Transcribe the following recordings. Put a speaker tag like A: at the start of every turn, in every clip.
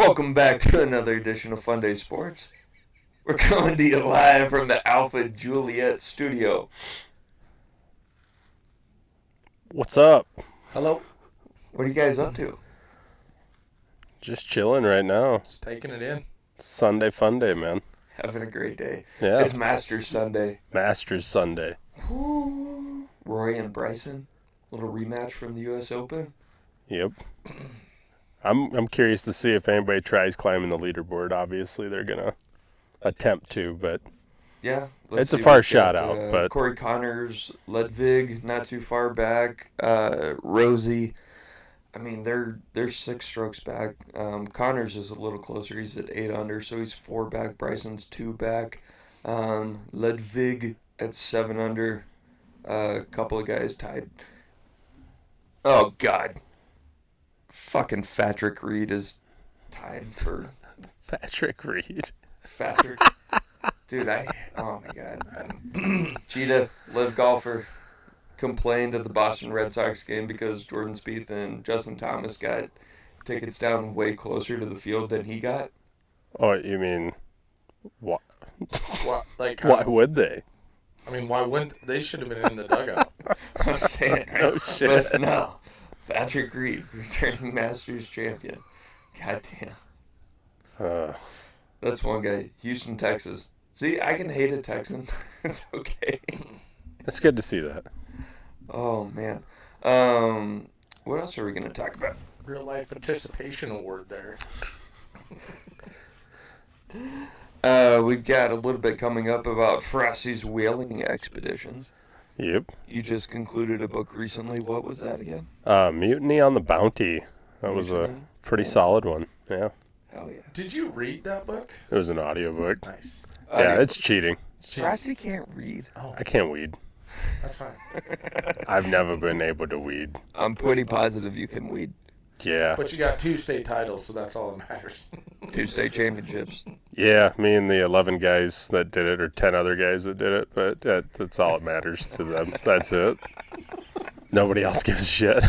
A: Welcome back to another edition of Fundayz Sports. We're coming to you live from the Alpha Juliet studio.
B: What's up?
A: Hello. What are you guys up to?
B: Just chilling right now.
C: Just taking it in.
B: Sunday fun day, man.
A: Having a great day.
B: Yeah.
A: It's Masters Sunday.
B: Masters Sunday.
A: Ooh. Rory and Bryson. Little rematch from the U.S. Open.
B: Yep. I'm curious to see if anybody tries climbing the leaderboard. Obviously, they're going to attempt to, but
A: yeah,
B: it's a far shot out. But
A: Corey Connors, Ludwig, not too far back. Rosie. I mean, they're 6 strokes back. Connors is a little closer. He's at 8 under, so he's 4 back. Bryson's 2 back. Ludwig at 7 under. A couple of guys tied. Oh, God. Fucking Patrick Reed is tied for...
B: Patrick Reed.
A: Patrick. Dude, oh, my God. Cheetah, live golfer, complained at the Boston Red Sox game because Jordan Spieth and Justin Thomas got tickets down way closer to the field than he got.
B: Oh, you mean... What?
C: Why
B: would they?
C: I mean, why wouldn't they? Should have been in the dugout.
A: I'm saying.
B: Oh, shit.
A: But no. Patrick Reed, returning Masters champion. Goddamn. That's one guy. Houston, Texas. See, I can hate a Texan. It's okay.
B: It's good to see that.
A: Oh, man. What else are we going to talk about?
C: Real life participation award there.
A: We've got a little bit coming up about Frosty's whaling expeditions.
B: Yep.
A: You just concluded a book recently. What was that again?
B: Mutiny on the Bounty. That was a pretty solid one. Yeah.
A: Hell yeah.
C: Did you read that book?
B: It was an audiobook.
C: Nice.
B: Yeah, it's cheating.
A: Frosty can't read.
C: Oh,
B: I can't weed.
C: that's fine.
B: I've never been able to weed.
A: I'm pretty positive you can weed.
B: Yeah.
C: But you got 2 state titles, so that's all that matters.
A: 2 state championships.
B: Yeah, me and the 11 guys that did it, or 10 other guys that did it, but that's all that matters to them. That's it. Nobody else gives a shit.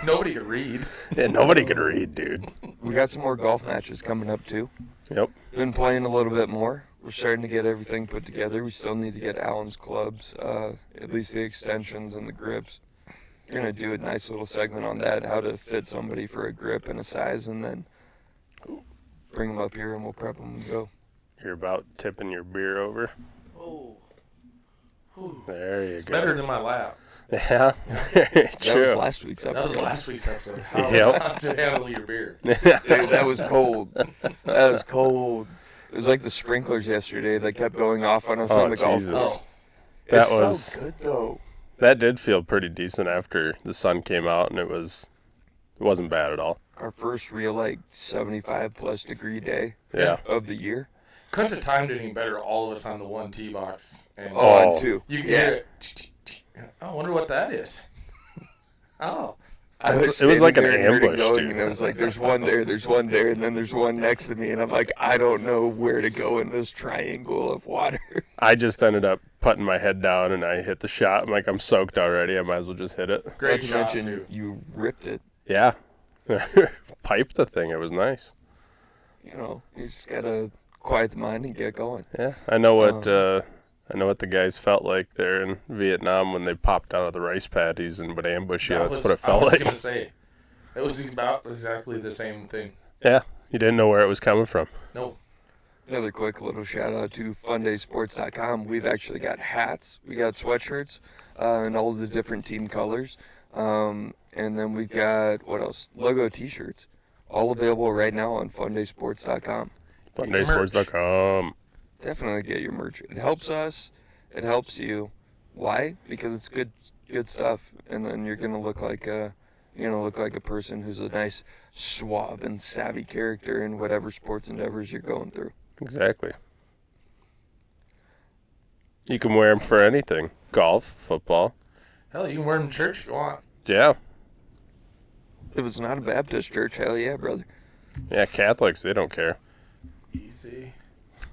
C: Nobody could read.
B: Yeah, nobody could read, dude.
A: We got some more golf matches coming up, too.
B: Yep.
A: Been playing a little bit more. We're starting to get everything put together. We still need to get Allen's clubs, at least the extensions and the grips. We're going to do a nice little segment on that, how to fit somebody for a grip and a size, and then bring them up here and we'll prep them and go.
B: You're about tipping your beer over.
C: Oh.
B: There you
C: It's
B: go.
C: better than my lap.
B: Yeah,
A: That
B: true.
A: was last week's episode.
C: That was last week's episode. How to handle your beer.
A: Dude, that was cold. That was cold. It was like the sprinklers yesterday that kept going off on us on the golf.
B: Jesus.
A: Oh,
B: That
A: it
B: was-
A: felt good, though.
B: That did feel pretty decent after the sun came out, and it wasn't bad at all.
A: Our first real, 75-plus degree day
B: Yeah.
A: of the year.
C: Couldn't have timed it any better, all of us on the one tee box. And
A: Oh, and 2.
C: you can hear it. I wonder what that is. Oh.
A: I
B: It was like an ambush,
A: going,
B: dude.
A: and I was like, there's one there, and then there's one next to me, and I'm like, I don't know where to go in this triangle of water.
B: I just ended up putting my head down, and I hit the shot. I'm like, I'm soaked already. I might as well just hit it.
C: Great
A: Not to
C: shot,
A: mention,
C: too.
A: you ripped it.
B: Yeah. Piped the thing. It was nice.
A: You just gotta quiet the mind and get going.
B: Yeah. I know what the guys felt like there in Vietnam when they popped out of the rice paddies and would ambush you. That's what it felt
C: I was
B: like.
C: going to say, it was about exactly the same thing.
B: Yeah. You didn't know where it was coming from.
C: No.
A: Another quick little shout out to Fundayzsports.com. We've actually got hats, we got sweatshirts, in all of the different team colors. And then we've got, what else? Logo t-shirts. All available right now on Fundayzsports.com.
B: Fundayzsports.com.
A: Definitely get your merch. It helps us. It helps you. Why? Because it's good stuff. And then you're gonna look like a person who's a nice, suave and savvy character in whatever sports endeavors you're going through.
B: Exactly. You can wear them for anything. Golf, football.
C: Hell, you can wear them in church if you want.
B: Yeah.
A: If it's not a Baptist church, hell yeah, brother.
B: Yeah, Catholics, they don't care.
C: Easy.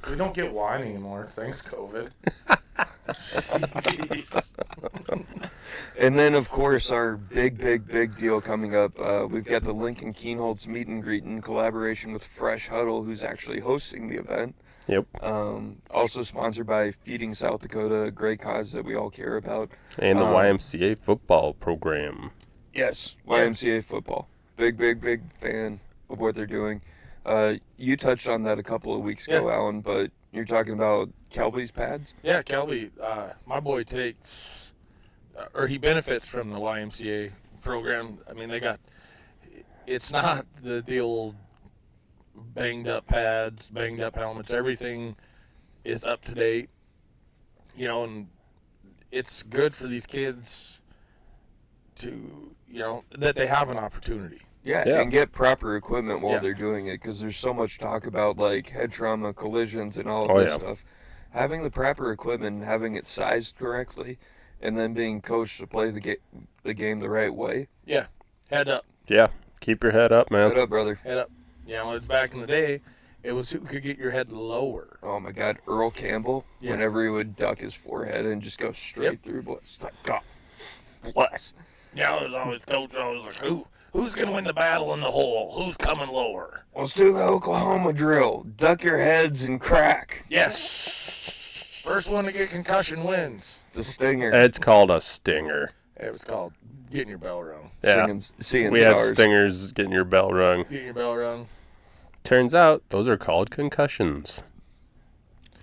C: We don't get wine anymore, thanks COVID. Jeez.
A: And then, of course, our big deal coming up. We've got the Lincoln Keenholz meet and greet in collaboration with Fresh Huddle, who's actually hosting the event.
B: Yep.
A: Also sponsored by Feeding South Dakota, a great cause that we all care about.
B: And the YMCA football program.
A: Yes, YMCA football. Big fan of what they're doing. You touched on that a couple of weeks ago, Alan, but you're talking about Kelby's pads?
C: Yeah, Kelby, my boy takes, or he benefits from the YMCA program. I mean, it's not the old banged up pads, banged up helmets. Everything is up to date, and it's good for these kids to, that they have an opportunity.
A: Yeah, and get proper equipment while they're doing it, because there's so much talk about, like, head trauma, collisions, and all of this stuff. Having the proper equipment and having it sized correctly, and then being coached to play the game the right way.
C: Yeah, head up.
B: Yeah, keep your head up, man.
A: Head up, brother.
C: Head up. It's back in the day, it was who could get your head lower.
A: Oh, my God, Earl Campbell, whenever he would duck his forehead and just go straight through, boys. It's like, God bless.
C: Yeah, there's always coach always like, who's going to win the battle in the hole? Who's coming lower?
A: Let's do the Oklahoma drill. Duck your heads and crack.
C: Yes. First one to get concussion wins.
A: It's a stinger.
B: It's called a stinger.
C: It was called getting your bell rung.
B: Yeah.
A: Seeing
B: We had
A: stars.
B: stingers getting your bell rung.
C: Getting your bell rung.
B: Turns out those are called concussions.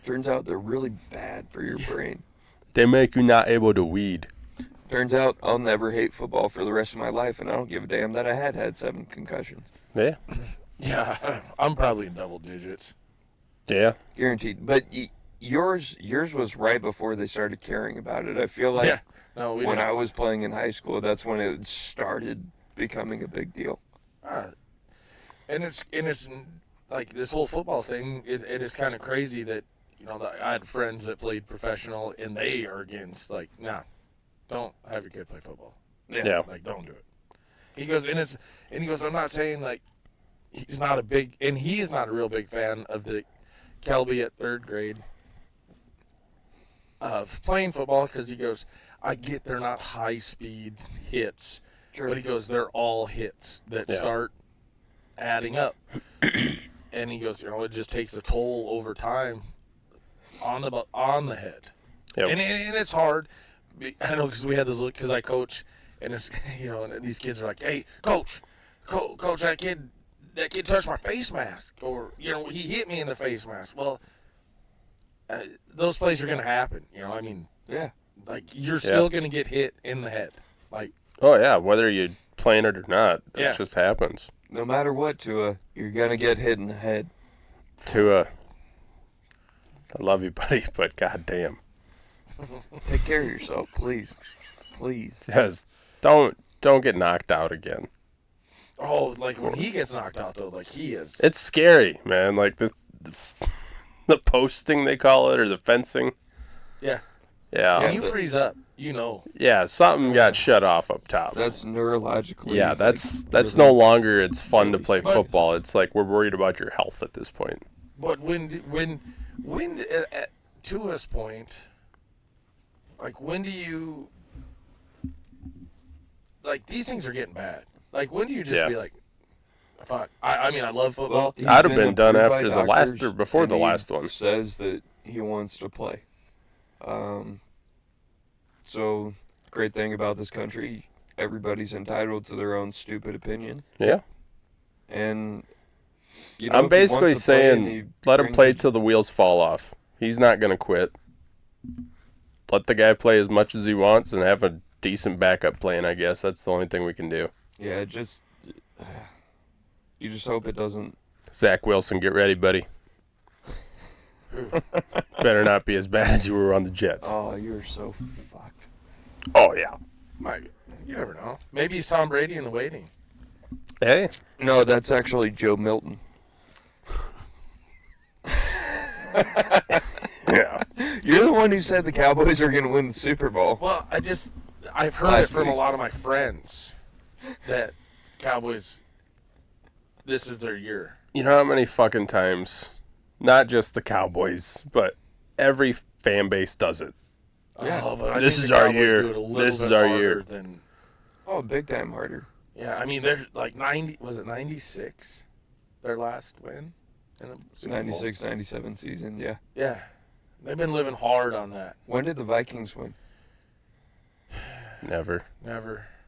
A: Turns out they're really bad for your brain.
B: They make you not able to weed.
A: Turns out I'll never hate football for the rest of my life, and I don't give a damn that I had 7 concussions.
B: Yeah.
C: Yeah, I'm probably in double digits.
B: Yeah.
A: Guaranteed. But yours was right before they started caring about it. I feel like when I was playing in high school, that's when it started becoming a big deal.
C: And it's like this whole football thing. It is kind of crazy that I had friends that played professional, and they are against don't have your kid play football.
B: Yeah.
C: Like, don't do it. He goes, I'm not saying, like, he's not a real big fan of the Kelby at 3rd grade of playing football, because he goes, I get they're not high-speed hits, but he goes, they're all hits that start adding up. And he goes, it just takes a toll over time on the head.
B: Yep.
C: And it's hard. I know, because we had this look, because I coach, and it's, and these kids are like, hey, coach, that kid touched my face mask, or, he hit me in the face mask. Well, those plays are going to happen, like, you're still going to get hit in the head. Like,
B: oh, yeah, whether you're playing it or not, it just happens.
A: No matter what, Tua, you're going to get hit in the head.
B: Tua, I love you, buddy, but goddamn.
A: Take care of yourself, please. Please.
B: Yes, don't get knocked out again.
C: Oh, like when he gets knocked out, though, like he is.
B: It's scary, man. Like the posting, they call it, or the fencing.
C: Yeah.
B: Yeah.
C: When you freeze up,
B: Yeah, something got shut off up top.
A: That's neurologically.
B: Yeah, that's no longer it's fun to play football. It's like we're worried about your health at this point.
C: But when at Tua's point, like, when do you, like, these things are getting bad. Like, when do you just be like, fuck? I mean, I love football.
A: Well,
B: I'd have been done after the last or before the last one.
A: Says that he wants to play. So, great thing about this country, everybody's entitled to their own stupid opinion.
B: Yeah.
A: And
B: I'm basically saying let him play till the wheels fall off. He's not going to quit. Let the guy play as much as he wants and have a decent backup plan, I guess. That's the only thing we can do.
A: Yeah, you just hope it doesn't.
B: Zach Wilson, get ready, buddy. Better not be as bad as you were on the Jets.
A: Oh, you're so fucked.
B: Oh, yeah.
C: You never know. Maybe he's Tom Brady in the waiting.
B: Hey.
A: No, that's actually Joe Milton.
B: Yeah.
A: You're the one who said the Cowboys are going to win the Super Bowl.
C: Well, I've heard it from a lot of my friends that Cowboys, this is their year.
B: You know how many fucking times, not just the Cowboys, but every fan base does it.
A: Yeah.
C: Oh, but
B: This is our year. This is our year.
A: Big time harder.
C: Yeah, I mean, they're like 90. Was it 96? Their last win in the Super Bowl?
A: 96, 97 season. Yeah.
C: Yeah, they've been living hard on that.
A: When did the Vikings win?
B: Never.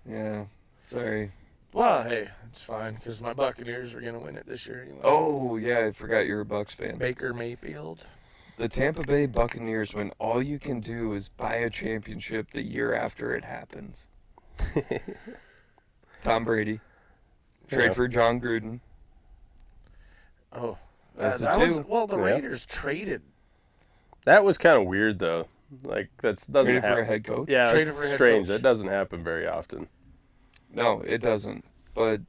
A: Yeah. Sorry.
C: Well, hey, it's fine because my Buccaneers are gonna win it this year anyway.
A: Oh yeah, I forgot you're a Bucs fan.
C: Baker Mayfield.
A: The Tampa Bay Buccaneers, when all you can do is buy a championship the year after it happens. Tom Brady. Trade for John Gruden.
C: Oh,
A: That's
C: that
A: the
C: was
A: two.
C: well. The
B: Yeah.
C: Raiders traded.
B: That was kind of weird, though. Like, that doesn't
A: Traded
B: happen.
A: for a head coach?
B: Yeah,
C: Traded
B: it's
C: for a head
B: strange.
C: coach.
B: That doesn't happen very often.
A: No, it doesn't. But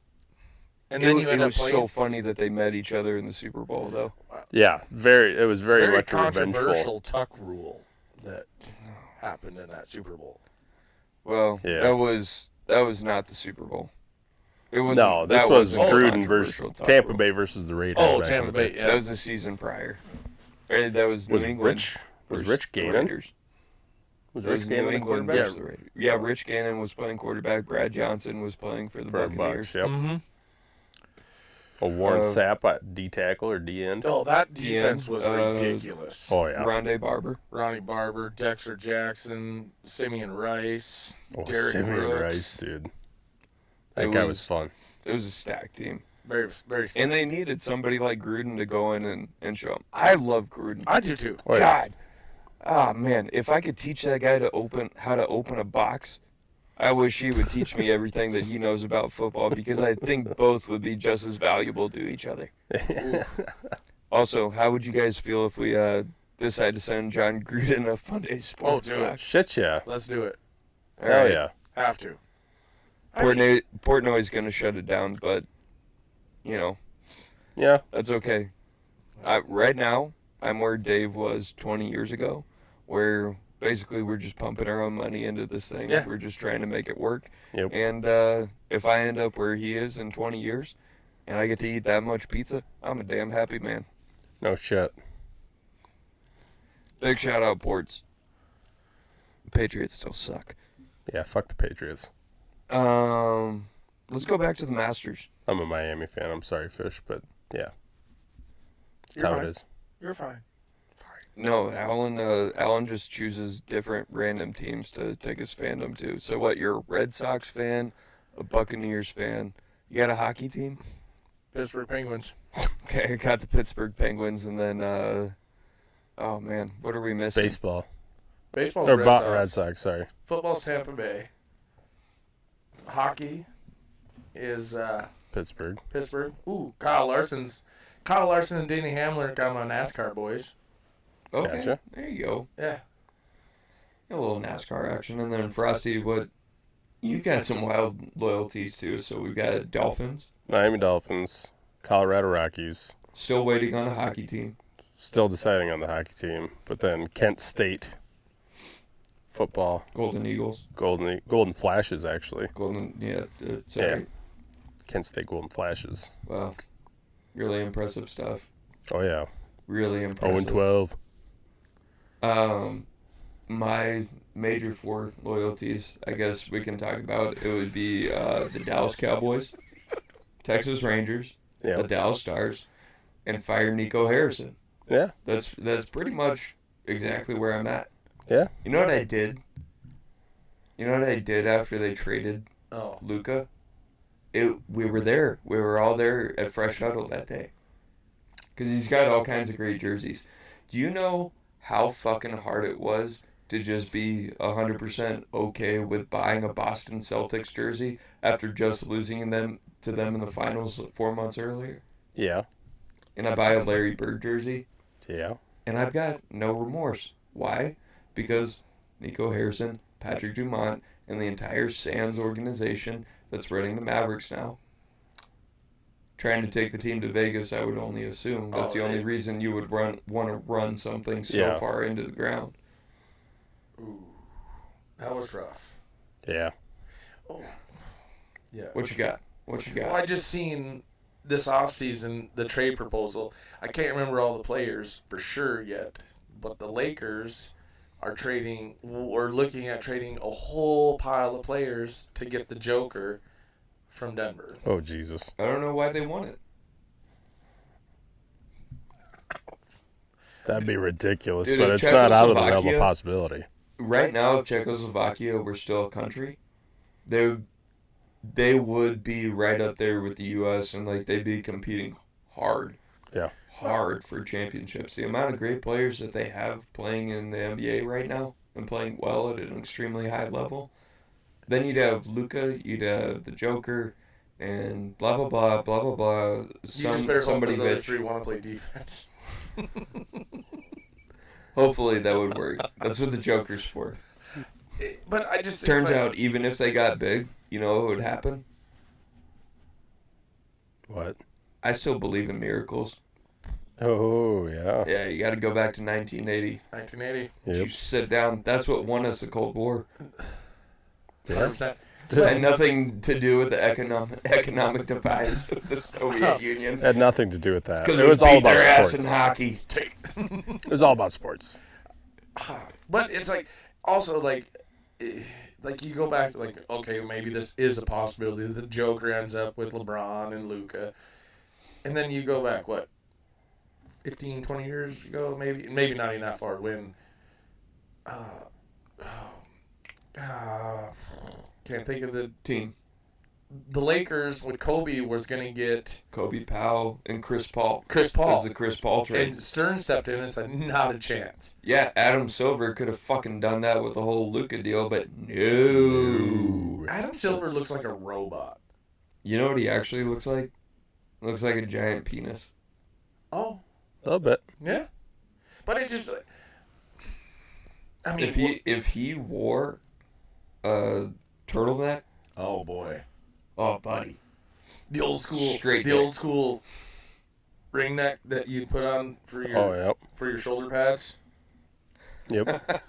C: And then
A: it was so funny that they met each other in the Super Bowl, though.
B: Yeah, it was very much
C: controversial
B: revengeful.
C: tuck rule that happened in that Super Bowl.
A: Well,
B: Yeah.
A: that was not the Super Bowl. It was
B: No, this
A: that
B: was
A: wasn't
B: Gruden
A: controversial
B: versus
A: talk
B: Tampa
A: rule.
B: Bay versus the Raiders.
C: Oh,
B: back
C: Tampa
B: in the
C: Bay.
B: day.
C: Yeah.
A: That was the season prior. Or that was New
B: Was
A: England.
B: Rich
A: versus
B: Rich
A: the
B: Gannon?
A: Raiders.
B: Was
A: That
B: Rich
A: was
B: Gannon
A: New
B: the
A: England
B: quarterback?
A: versus the Raiders. Yeah, Rich Gannon was playing quarterback. Brad Johnson was playing for the
B: For
A: Buccaneers.
B: Bucks, yep.
C: Mm-hmm.
B: Warren Sapp at D tackle or D end.
C: Oh, that
A: The
C: defense
A: end,
C: was ridiculous.
B: Oh yeah.
A: Rondé Barber.
C: Ronnie Barber, Dexter Jackson, Simeon Rice,
B: Oh,
C: Derek
B: Simeon
C: Brooks.
B: Rice, dude. That
A: It
B: guy
A: was-
B: was fun.
A: It was a stacked team.
C: Very, very.
A: And they needed somebody like Gruden to go in and show them. I love Gruden.
C: I do too.
B: Oh, yeah.
A: God. Ah, man. If I could teach that guy how to open a box, I wish he would teach me everything that he knows about football because I think both would be just as valuable to each other. Also, how would you guys feel if we decide to send John Gruden a Fundayz Sports
C: do it.
A: Podcast?
B: Shit, yeah.
C: Let's do it.
A: All
B: Hell
A: right.
B: yeah.
C: Have to. I mean,
A: Portnoy's going to shut it down, but,
B: Yeah.
A: that's okay. Right now, I'm where Dave was 20 years ago, where basically we're just pumping our own money into this thing.
C: Yeah.
A: We're just trying to make it work.
B: Yep.
A: And if I end up where he is in 20 years and I get to eat that much pizza, I'm a damn happy man.
B: No shit.
A: Big shout out, Ports. Patriots still suck.
B: Yeah, fuck the Patriots.
A: Let's go back to the Masters.
B: I'm a Miami fan. I'm sorry, Fish, but yeah. That's
C: You're
B: how
C: fine.
B: it is.
C: You're fine.
A: No, Alan just chooses different random teams to take his fandom to. So what, you're a Red Sox fan, a Buccaneers fan. You got a hockey team?
C: Pittsburgh Penguins.
A: Okay, I got the Pittsburgh Penguins, and then, oh man, what are we missing?
B: Baseball.
C: Baseball's
B: Or
C: Red Sox.
B: Red Sox, sorry.
C: Football's Tampa Bay. Hockey is
B: Pittsburgh.
C: Pittsburgh. Ooh, Kyle Larson and Danny Hamlin are kind of my NASCAR boys.
A: Okay,
B: Gotcha.
A: there you go.
C: Yeah.
A: A little NASCAR action, and then Frosty, you got some wild loyalties too. So we got Dolphins,
B: Miami Dolphins. Colorado Rockies.
A: still waiting on a hockey team.
B: Still deciding on the hockey team. But then Kent State. Football.
A: Golden Eagles,
B: Golden Flashes, actually.
A: sorry.
B: Yeah. Kent State Golden Flashes.
A: Wow, really impressive stuff.
B: Oh, yeah.
A: Really impressive.
B: 0-12.
A: My major four loyalties, I guess we can talk about. It would be the Dallas Cowboys, Texas Rangers,
B: Yeah.
A: the Dallas Stars, and fire Nico Harrison.
B: Yeah.
A: That's pretty much exactly where I'm at.
B: Yeah.
A: You know what I did? You know what I did after they traded
C: Oh.
A: Luka? We were there. We were all there at Fresh Huddle that day. Because he's got all kinds of great jerseys. Do you know how fucking hard it was to just be 100% okay with buying a Boston Celtics jersey after just losing to them in the finals 4 months earlier?
B: Yeah.
A: And I buy a Larry Bird jersey,
B: Yeah.
A: and I've got no remorse. Why? Because Nico Harrison, Patrick Dumont, and the entire Sands organization that's running the Mavericks now, trying to take the team to Vegas, I would only assume. That's the only reason you would want to run something so far into the ground.
C: Ooh. That was rough.
B: Yeah.
C: Oh. Yeah.
A: What you got?
C: Well, I just seen this offseason the trade proposal. I can't remember all the players for sure yet, but the Lakers are trading or looking at trading a whole pile of players to get the Joker from Denver.
B: Oh, Jesus.
A: I don't know why they want it.
B: That'd be ridiculous,
A: Dude,
B: but
A: if
B: it's not out of the realm of
A: Czechoslovakia-
B: possibility.
A: Right now, if Czechoslovakia were still a country, they would be right up there with the U.S. and like they'd be competing hard.
B: Yeah.
A: Hard for championships. The amount of great players that they have playing in the NBA right now and playing well at an extremely high level. Then you'd have Luka, you'd have the Joker, and blah blah blah blah blah blah.
C: You just better hope
A: Somebody
C: those other
A: bitch.
C: three want to play defense.
A: Hopefully that would work. That's what the Joker's for.
C: But I just think,
A: Turns
C: like,
A: out, even if they got big, you know what would happen?
B: What?
A: I still believe in miracles.
B: Oh, yeah.
A: Yeah, you got to go back to 1980.
C: 1980.
B: Yep.
A: You sit down. That's what won us the Cold War.
C: 100%.
A: It had nothing to do with the economic demise of the Soviet Union.
B: It had nothing to do with that.
A: Because
B: It was all about
A: their ass
B: sports.
A: in hockey.
B: It was all about sports.
C: But it's like, also like you go back to like, okay, maybe this is a possibility. The Joker ends up with LeBron and Luka. And then you go back, what, 15, 20 years ago, maybe not even that far, when can't think of the
A: Team.
C: The Lakers with Kobe was going to get
A: Kobe Powell and Chris Paul.
C: Chris
A: It
C: Paul.
A: was the Chris Paul trade.
C: And Stern stepped in and said, not a chance.
A: Yeah, Adam Silver could have fucking done that with the whole Luka deal, but no.
C: Adam Silver looks like a robot.
A: You know what he actually looks like? Looks like a giant penis.
C: Oh,
B: A little bit.
C: yeah. But it just, I mean,
A: If he wore a turtleneck,
C: oh boy,
A: oh buddy,
C: the old school,
A: Straight
C: the
A: neck.
C: old school ring neck that you put on for your for your shoulder pads.
B: Yep.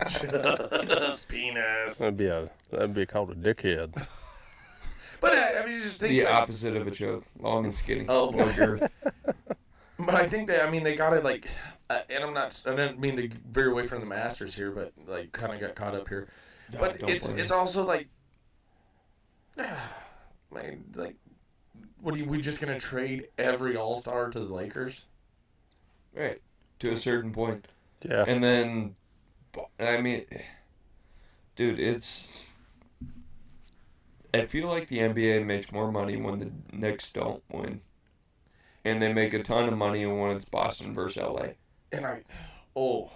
C: Just penis.
B: That'd be called a dickhead.
C: But I mean, you just think
A: the
C: like,
A: opposite of a choke, long and skinny.
C: Oh,
A: no
C: boy.
A: girth.
C: But I think that, I mean, they got it like, and I didn't mean to veer away from the Masters here, but like kind of got caught up here.
A: No,
C: But
A: don't
C: it's
A: worry.
C: it's also like, man, like, what are we just gonna trade every All-Star to the Lakers?
A: Right, to a certain point.
B: Yeah.
A: And then, I mean, dude, I feel like the NBA makes more money when the Knicks don't win. And they make a ton of money when it's Boston versus LA.
C: And
B: Oh,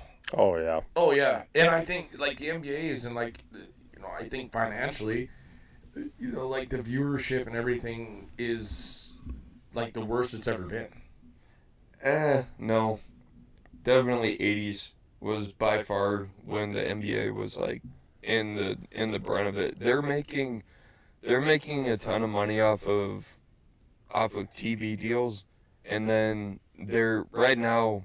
B: yeah.
C: oh yeah, and I think like the NBA is in like, you know, I think financially, you know, like the viewership and everything is like the worst it's ever been.
A: No. Definitely 80s was by far when the NBA was like in the brunt of it. They're making a ton of money off of TV deals, and then they're right now,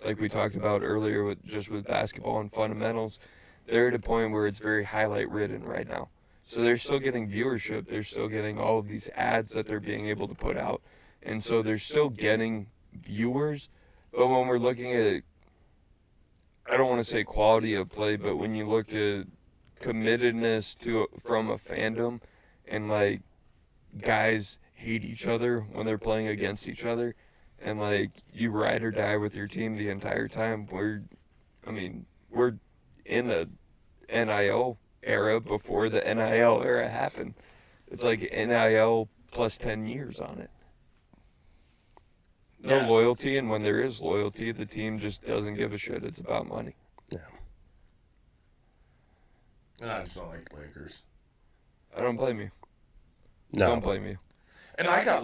A: like we talked about earlier with basketball and fundamentals, they're at a point where it's very highlight ridden right now. So they're still getting viewership, they're still getting all of these ads that they're being able to put out, and so they're still getting viewers. But when we're looking at, I don't want to say quality of play, but when you look at committedness from a fandom, and like guys hate each other when they're playing against each other, and like you ride or die with your team the entire time. We're in the NIL era before the NIL era happened. It's like NIL plus 10 years on it. No
C: Yeah.
A: loyalty, and when there is loyalty, the team just doesn't give a shit. It's about money.
B: Yeah.
C: And I just don't like the Lakers.
A: I don't blame you.
B: No.
A: Don't blame you.
C: And I got,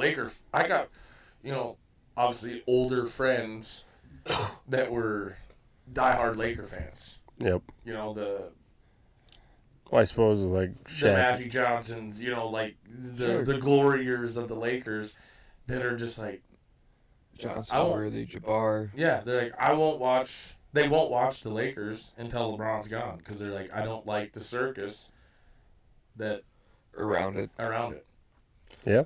C: you know, obviously older friends that were diehard Laker fans.
B: Yep.
C: You know, the
B: Well, I suppose it's like
C: the
B: Shaq.
C: Magic Johnsons, you know, like
A: Sure.
C: the glory years of the Lakers that are just like,
A: Johnson,
C: I won't-
A: Worthy, Jabbar.
C: yeah, they're like, they won't watch the Lakers until LeBron's gone because they're like, I don't like the circus that
A: Around it.
C: around it.
B: Yeah.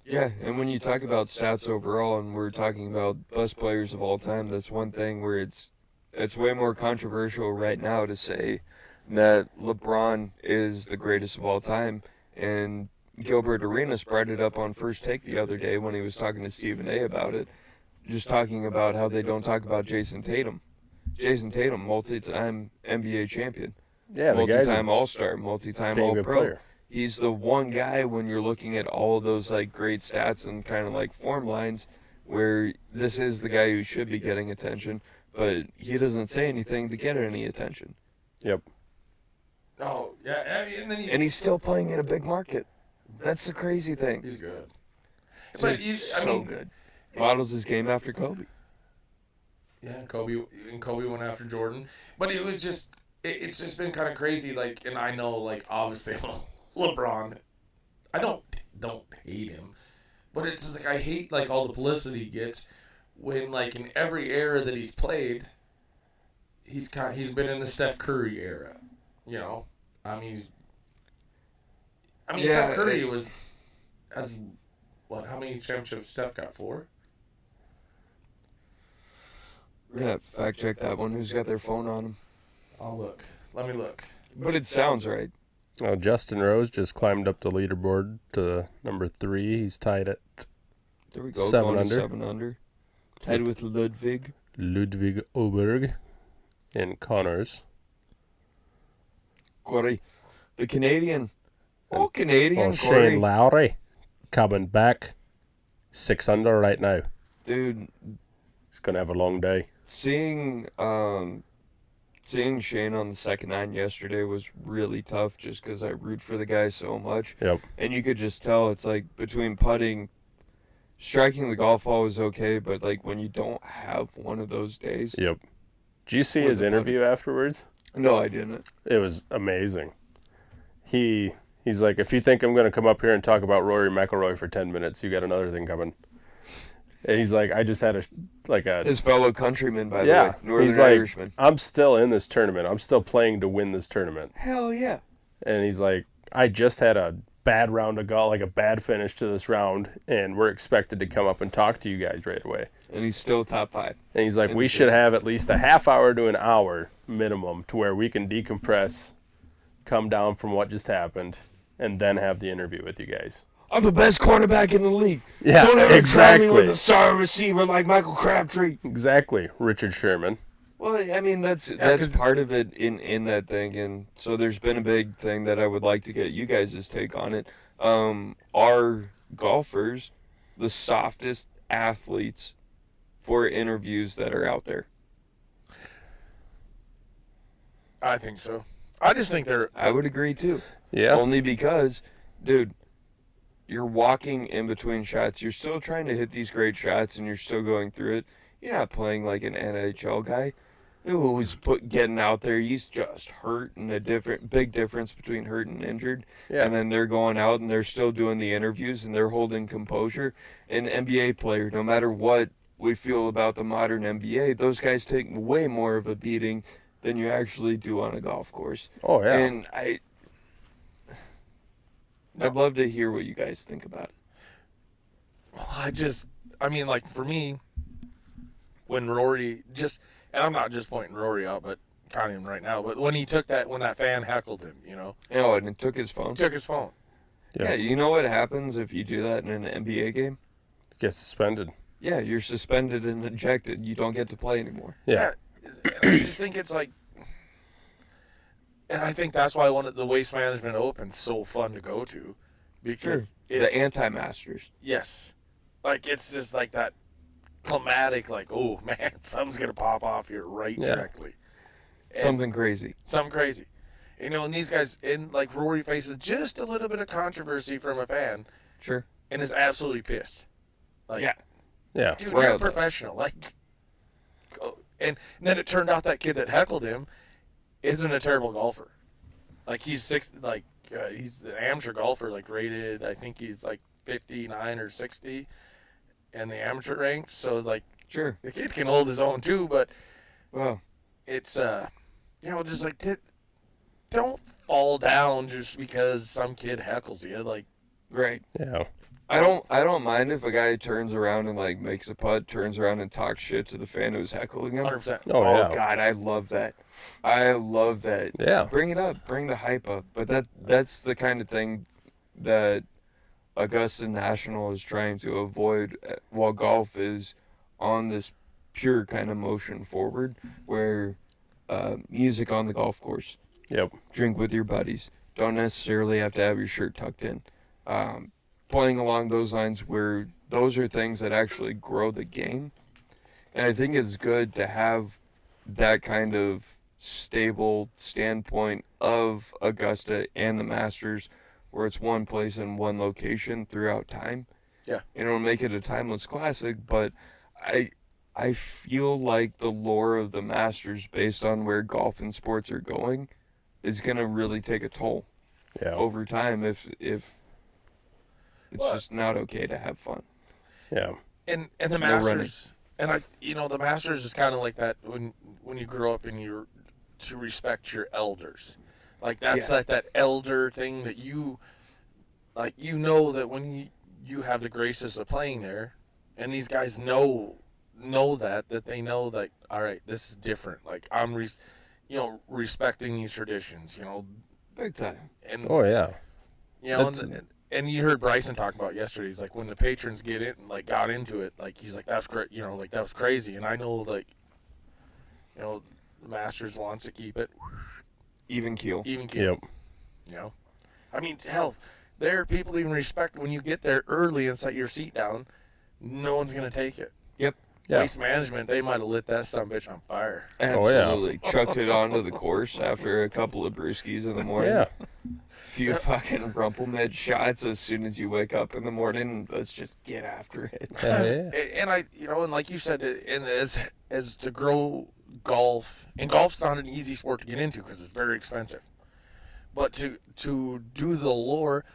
A: Yeah, and when you talk about stats overall, and we're talking about best players of all time, that's one thing where it's It's way more controversial right now to say that LeBron is the greatest of all time. And Gilbert Arenas brought it up on First Take the other day when he was talking to Stephen A. about it. Just talking about how they don't talk about Jason Tatum. Jason Tatum, multi-time NBA champion.
B: Yeah,
A: multi-time All-Star, multi-time All-Pro.
B: Player.
A: He's the one guy when you're looking at all of those like great stats and kind of like form lines where this is the guy who should be getting attention, but he doesn't say anything to get any attention.
B: Yep.
C: Oh, yeah,
A: and he's still playing in a big market. That's the crazy thing.
C: He's good.
A: But he's so good. Models his game after Kobe.
C: Yeah, Kobe went after Jordan. But it was just, it's just been kind of crazy. Like, and I know, like, obviously, LeBron, I don't hate him. But it's just like, I hate, like, all the publicity he gets when, like, in every era that he's played, he's been in the Steph Curry era. You know? Steph Curry how many championships Steph got? 4?
A: We're going to have to fact check that one. Who's got their phone on them?
C: I'll look. Let me look.
A: But it sounds right.
B: Oh, Justin Rose just climbed up the leaderboard to number 3. He's tied at
A: there we go,
B: 7 under.
A: 7 under. Tied with Ludwig
B: Oberg and Connors.
A: Corey, the Canadian. Oh, Canadian.
B: Shane Lowry coming back 6 under right now.
A: Dude.
B: He's going to have a long day.
A: Seeing Shane on the second 9 yesterday was really tough just because I root for the guy so much.
B: Yep.
A: And you could just tell it's like between putting, striking the golf ball was okay, but like when you don't have one of those days.
B: Yep. Did you see his interview afterwards?
A: No, I didn't.
B: It was amazing. He's like, if you think I'm going to come up here and talk about Rory McIlroy for 10 minutes, you got another thing coming. And he's like, I just had his
A: fellow countryman, by the way, Northern Irishman.
B: I'm still in this tournament. I'm still playing to win this tournament.
A: Hell yeah.
B: And he's like, I just had a bad round of golf, like a bad finish to this round, and we're expected to come up and talk to you guys right away.
A: And he's still top 5.
B: And he's like, we should have at least a half hour to an hour minimum to where we can decompress, come down from what just happened, and then have the interview with you guys.
A: I'm the best cornerback in the league.
B: Yeah,
A: don't ever
B: exactly.
A: try me with a sorry receiver like Michael Crabtree.
B: Exactly, Richard Sherman.
A: Well, I mean, that's part of it in that thing. And so there's been a big thing that I would like to get you guys' take on it. Are golfers the softest athletes for interviews that are out there?
C: I think so. I just think they're...
A: I would agree, too.
B: Yeah.
A: Only because, dude, you're walking in between shots. You're still trying to hit these great shots, and you're still going through it. You're not playing like an NHL guy who's getting out there. He's just hurt, and big difference between hurt and injured.
B: Yeah.
A: And then they're going out, and they're still doing the interviews, and they're holding composure. An NBA player, no matter what we feel about the modern NBA, those guys take way more of a beating than you actually do on a golf course.
B: Oh, yeah.
A: And I'd love to hear what you guys think about it.
C: Well, like for me, when Rory and I'm not just pointing Rory out, but counting him right now, but when that fan heckled him, you know.
A: Oh, and it took his phone?
C: Took his phone.
A: Yeah, you know what happens if you do that in an NBA game?
B: Get suspended.
A: Yeah, you're suspended and ejected. You don't get to play anymore.
B: Yeah.
C: I just think it's like, and I think that's why the Waste Management Open's so fun to go to, because it's
A: the anti-Masters.
C: Yes, like it's just like that climatic, like, oh man, something's gonna pop off here directly.
A: Something crazy.
C: Something crazy, you know. And these guys, and like Rory faces just a little bit of controversy from a fan,
A: sure,
C: and is absolutely pissed. Like,
B: yeah,
C: dude, you're a professional, like. And then it turned out that kid that heckled him isn't a terrible golfer. Like he's he's an amateur golfer, like rated. I think he's like 59 or 60 in the amateur rank. So like,
A: sure,
C: the kid can hold his own too. But it's just like don't fall down just because some kid heckles you. Like,
A: right?
B: Yeah.
A: I don't mind if a guy turns around and like makes a putt, turns around and talks shit to the fan who's heckling him.
C: 100%.
B: Oh, yeah.
A: God, I love that. I love that.
B: Yeah.
A: Bring it up. Bring the hype up. But that's the kind of thing that Augusta National is trying to avoid while golf is on this pure kind of motion forward where music on the golf course.
B: Yep.
A: Drink with your buddies. Don't necessarily have to have your shirt tucked in. Playing along those lines where those are things that actually grow the game. And I think it's good to have that kind of stable standpoint of Augusta and the Masters where it's one place and one location throughout time.
C: Yeah.
A: And it'll make it a timeless classic, but I feel like the lore of the Masters based on where golf and sports are going is going to really take a toll over time if it's just not okay to have fun.
B: Yeah.
C: And the Masters, the Masters is kind of like that when you grow up and you're to respect your elders. Like that's like that elder thing that you that when you have the graces of playing there, and these guys know that they know that, all right, this is different. Like I'm respecting these traditions,
A: Big time.
C: And
B: oh yeah.
C: And you heard Bryson talk about yesterday. He's like, when the patrons got into it, like he's like, that's great, that was crazy. And I know, the Masters wants to keep it
A: even keel.
B: Yep.
C: I mean, hell, there are people even respect when you get there early and set your seat down. No one's gonna take it.
A: Yep.
B: Yeah.
C: Waste Management, they might have lit that sumbitch on fire.
A: Absolutely. Chucked it onto the course after a couple of brewskis in the morning.
B: Yeah.
A: Few fucking rumple mid shots as soon as you wake up in the morning. Let's just get after it.
C: And and like you said, and as to grow golf, and golf's not an easy sport to get into because it's very expensive. But to do the lore,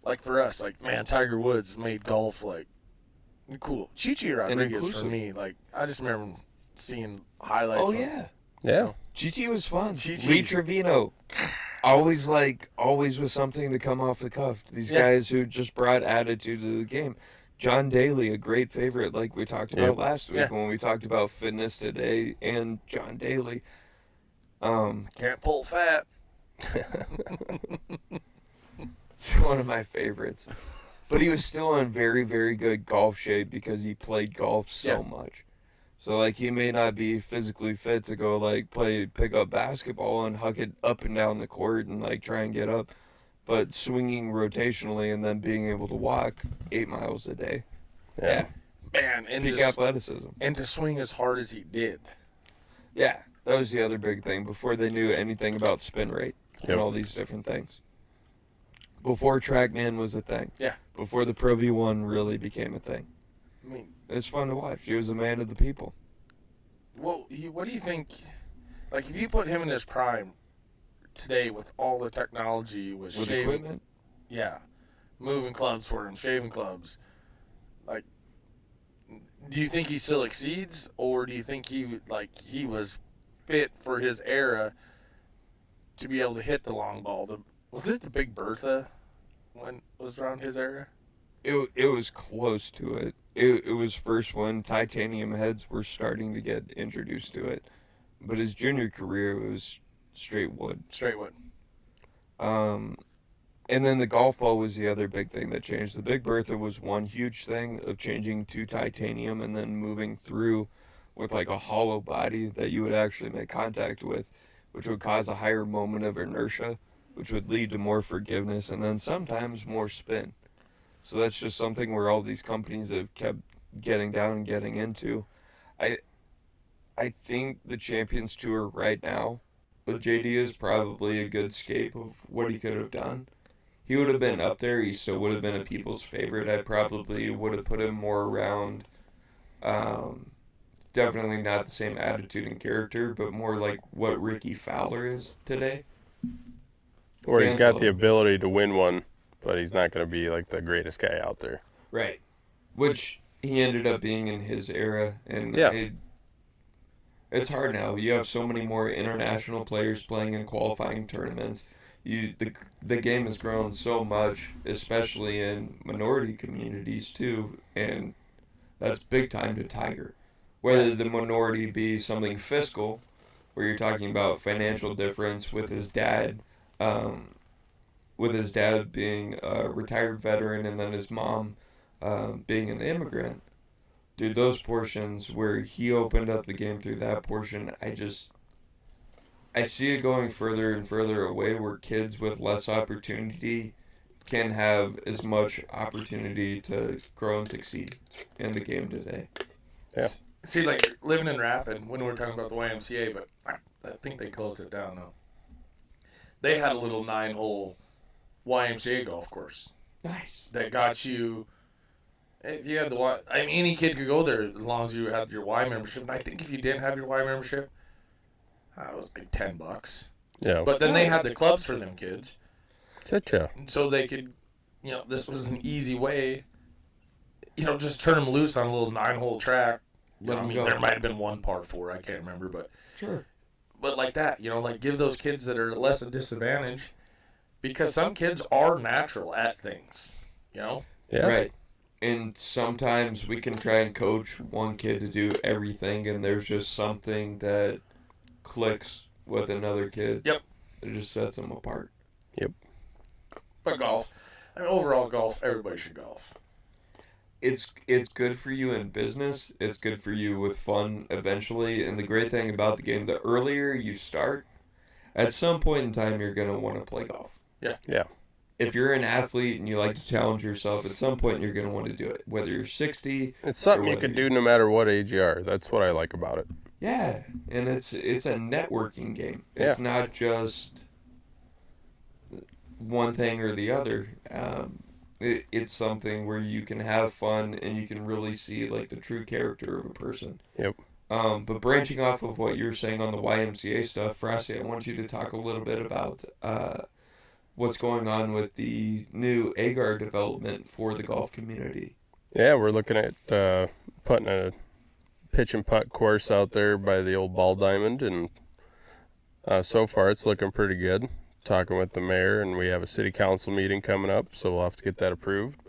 C: like for us, like man, Tiger Woods made golf like cool. Chichi Rodriguez for me, like I just remember seeing highlights.
A: Oh yeah,
B: yeah.
A: Chichi was fun. Lee Trevino. Always was something to come off the cuff. These guys who just brought attitude to the game. John Daly, a great favorite, like we talked about last week when we talked about fitness today, and John Daly.
C: Can't pull fat.
A: It's one of my favorites. But he was still in very, very good golf shape because he played golf so much. So, like, he may not be physically fit to go, like, pick up basketball and huck it up and down the court and, like, try and get up. But swinging rotationally and then being able to walk 8 miles a day. Yeah.
C: Man, and
A: peak athleticism.
C: And to swing as hard as he did.
A: Yeah, that was the other big thing before they knew anything about spin rate and all these different things. Before TrackMan was a thing.
C: Yeah.
A: Before the Pro V1 really became a thing.
C: I mean,
A: it's fun to watch. He was a man of the people.
C: Well, what do you think? Like, if you put him in his prime today with all the technology, with shaving
A: equipment,
C: moving clubs for him, shaving clubs, like, do you think he still exceeds, or do you think he was fit for his era to be able to hit the long ball? Was it the Big Bertha when it was around his era?
A: It was close to it. It was first when titanium heads were starting to get introduced to it. But his junior career was straight wood.
C: Straight wood.
A: And then the golf ball was the other big thing that changed. The Big Bertha was one huge thing of changing to titanium and then moving through with like a hollow body that you would actually make contact with, which would cause a higher moment of inertia, which would lead to more forgiveness and then sometimes more spin. So that's just something where all these companies have kept getting down and getting into. I think the Champions Tour right now with JD is probably a good scape of what he could have done. He would have been up there. He still would have been a people's favorite. I probably would have put him more around, definitely not the same attitude and character, but more like what Ricky Fowler is today.
B: Or he's got the ability to win one, but he's not going to be like the greatest guy out there.
A: Right. Which he ended up being in his era. And it's hard now. You have so many more international players playing in qualifying tournaments. The game has grown so much, especially in minority communities too, and that's big time to Tiger. Whether the minority be something fiscal, where you're talking about financial difference um, with his dad being a retired veteran and then his mom being an immigrant. Dude, those portions where he opened up the game through that portion, I see it going further and further away where kids with less opportunity can have as much opportunity to grow and succeed in the game today.
B: Yeah.
C: See, like living in Rapid, when we were talking about the YMCA, but I think they closed it down now. They had a little 9-hole YMCA golf course.
A: Nice.
C: That got you. If you had the Y, I mean, any kid could go there as long as you had your Y membership. And I think if you didn't have your Y membership, it was like $10.
B: Yeah.
C: But then they had the clubs for them kids.
B: Gotcha.
C: So they could, this was an easy way. Just turn them loose on a little 9-hole track. I mean, there might have been one par 4, I can't remember, but
A: sure.
C: But like that, like give those kids that are less at disadvantage, because some kids are natural at things,
B: Yeah.
A: Right. And sometimes we can try and coach one kid to do everything, and there's just something that clicks with another kid.
C: Yep.
A: It just sets them apart.
B: Yep.
C: But golf, overall golf, everybody should golf.
A: It's good for you in business. It's good for you with fun eventually. And the great thing about the game, the earlier you start, at some point in time, you're going to want to play golf.
C: Yeah.
B: Yeah.
A: If you're an athlete and you like to challenge yourself, at some point you're going to want to do it. Whether you're 60.
B: It's something you can do no matter what age you are. That's what I like about it.
A: Yeah. And it's a networking game. It's not just one thing or the other. It's something where you can have fun and you can really see like the true character of a person.
B: Yep.
A: But branching off of what you're saying on the YMCA stuff, Frosty, I want you to talk a little bit about what's going on with the new agar development for the golf community.
B: Yeah, we're looking at putting a pitch and putt course out there by the old Ball Diamond, and so far it's looking pretty good. Talking with the mayor, and we have a city council meeting coming up, so we'll have to get that approved.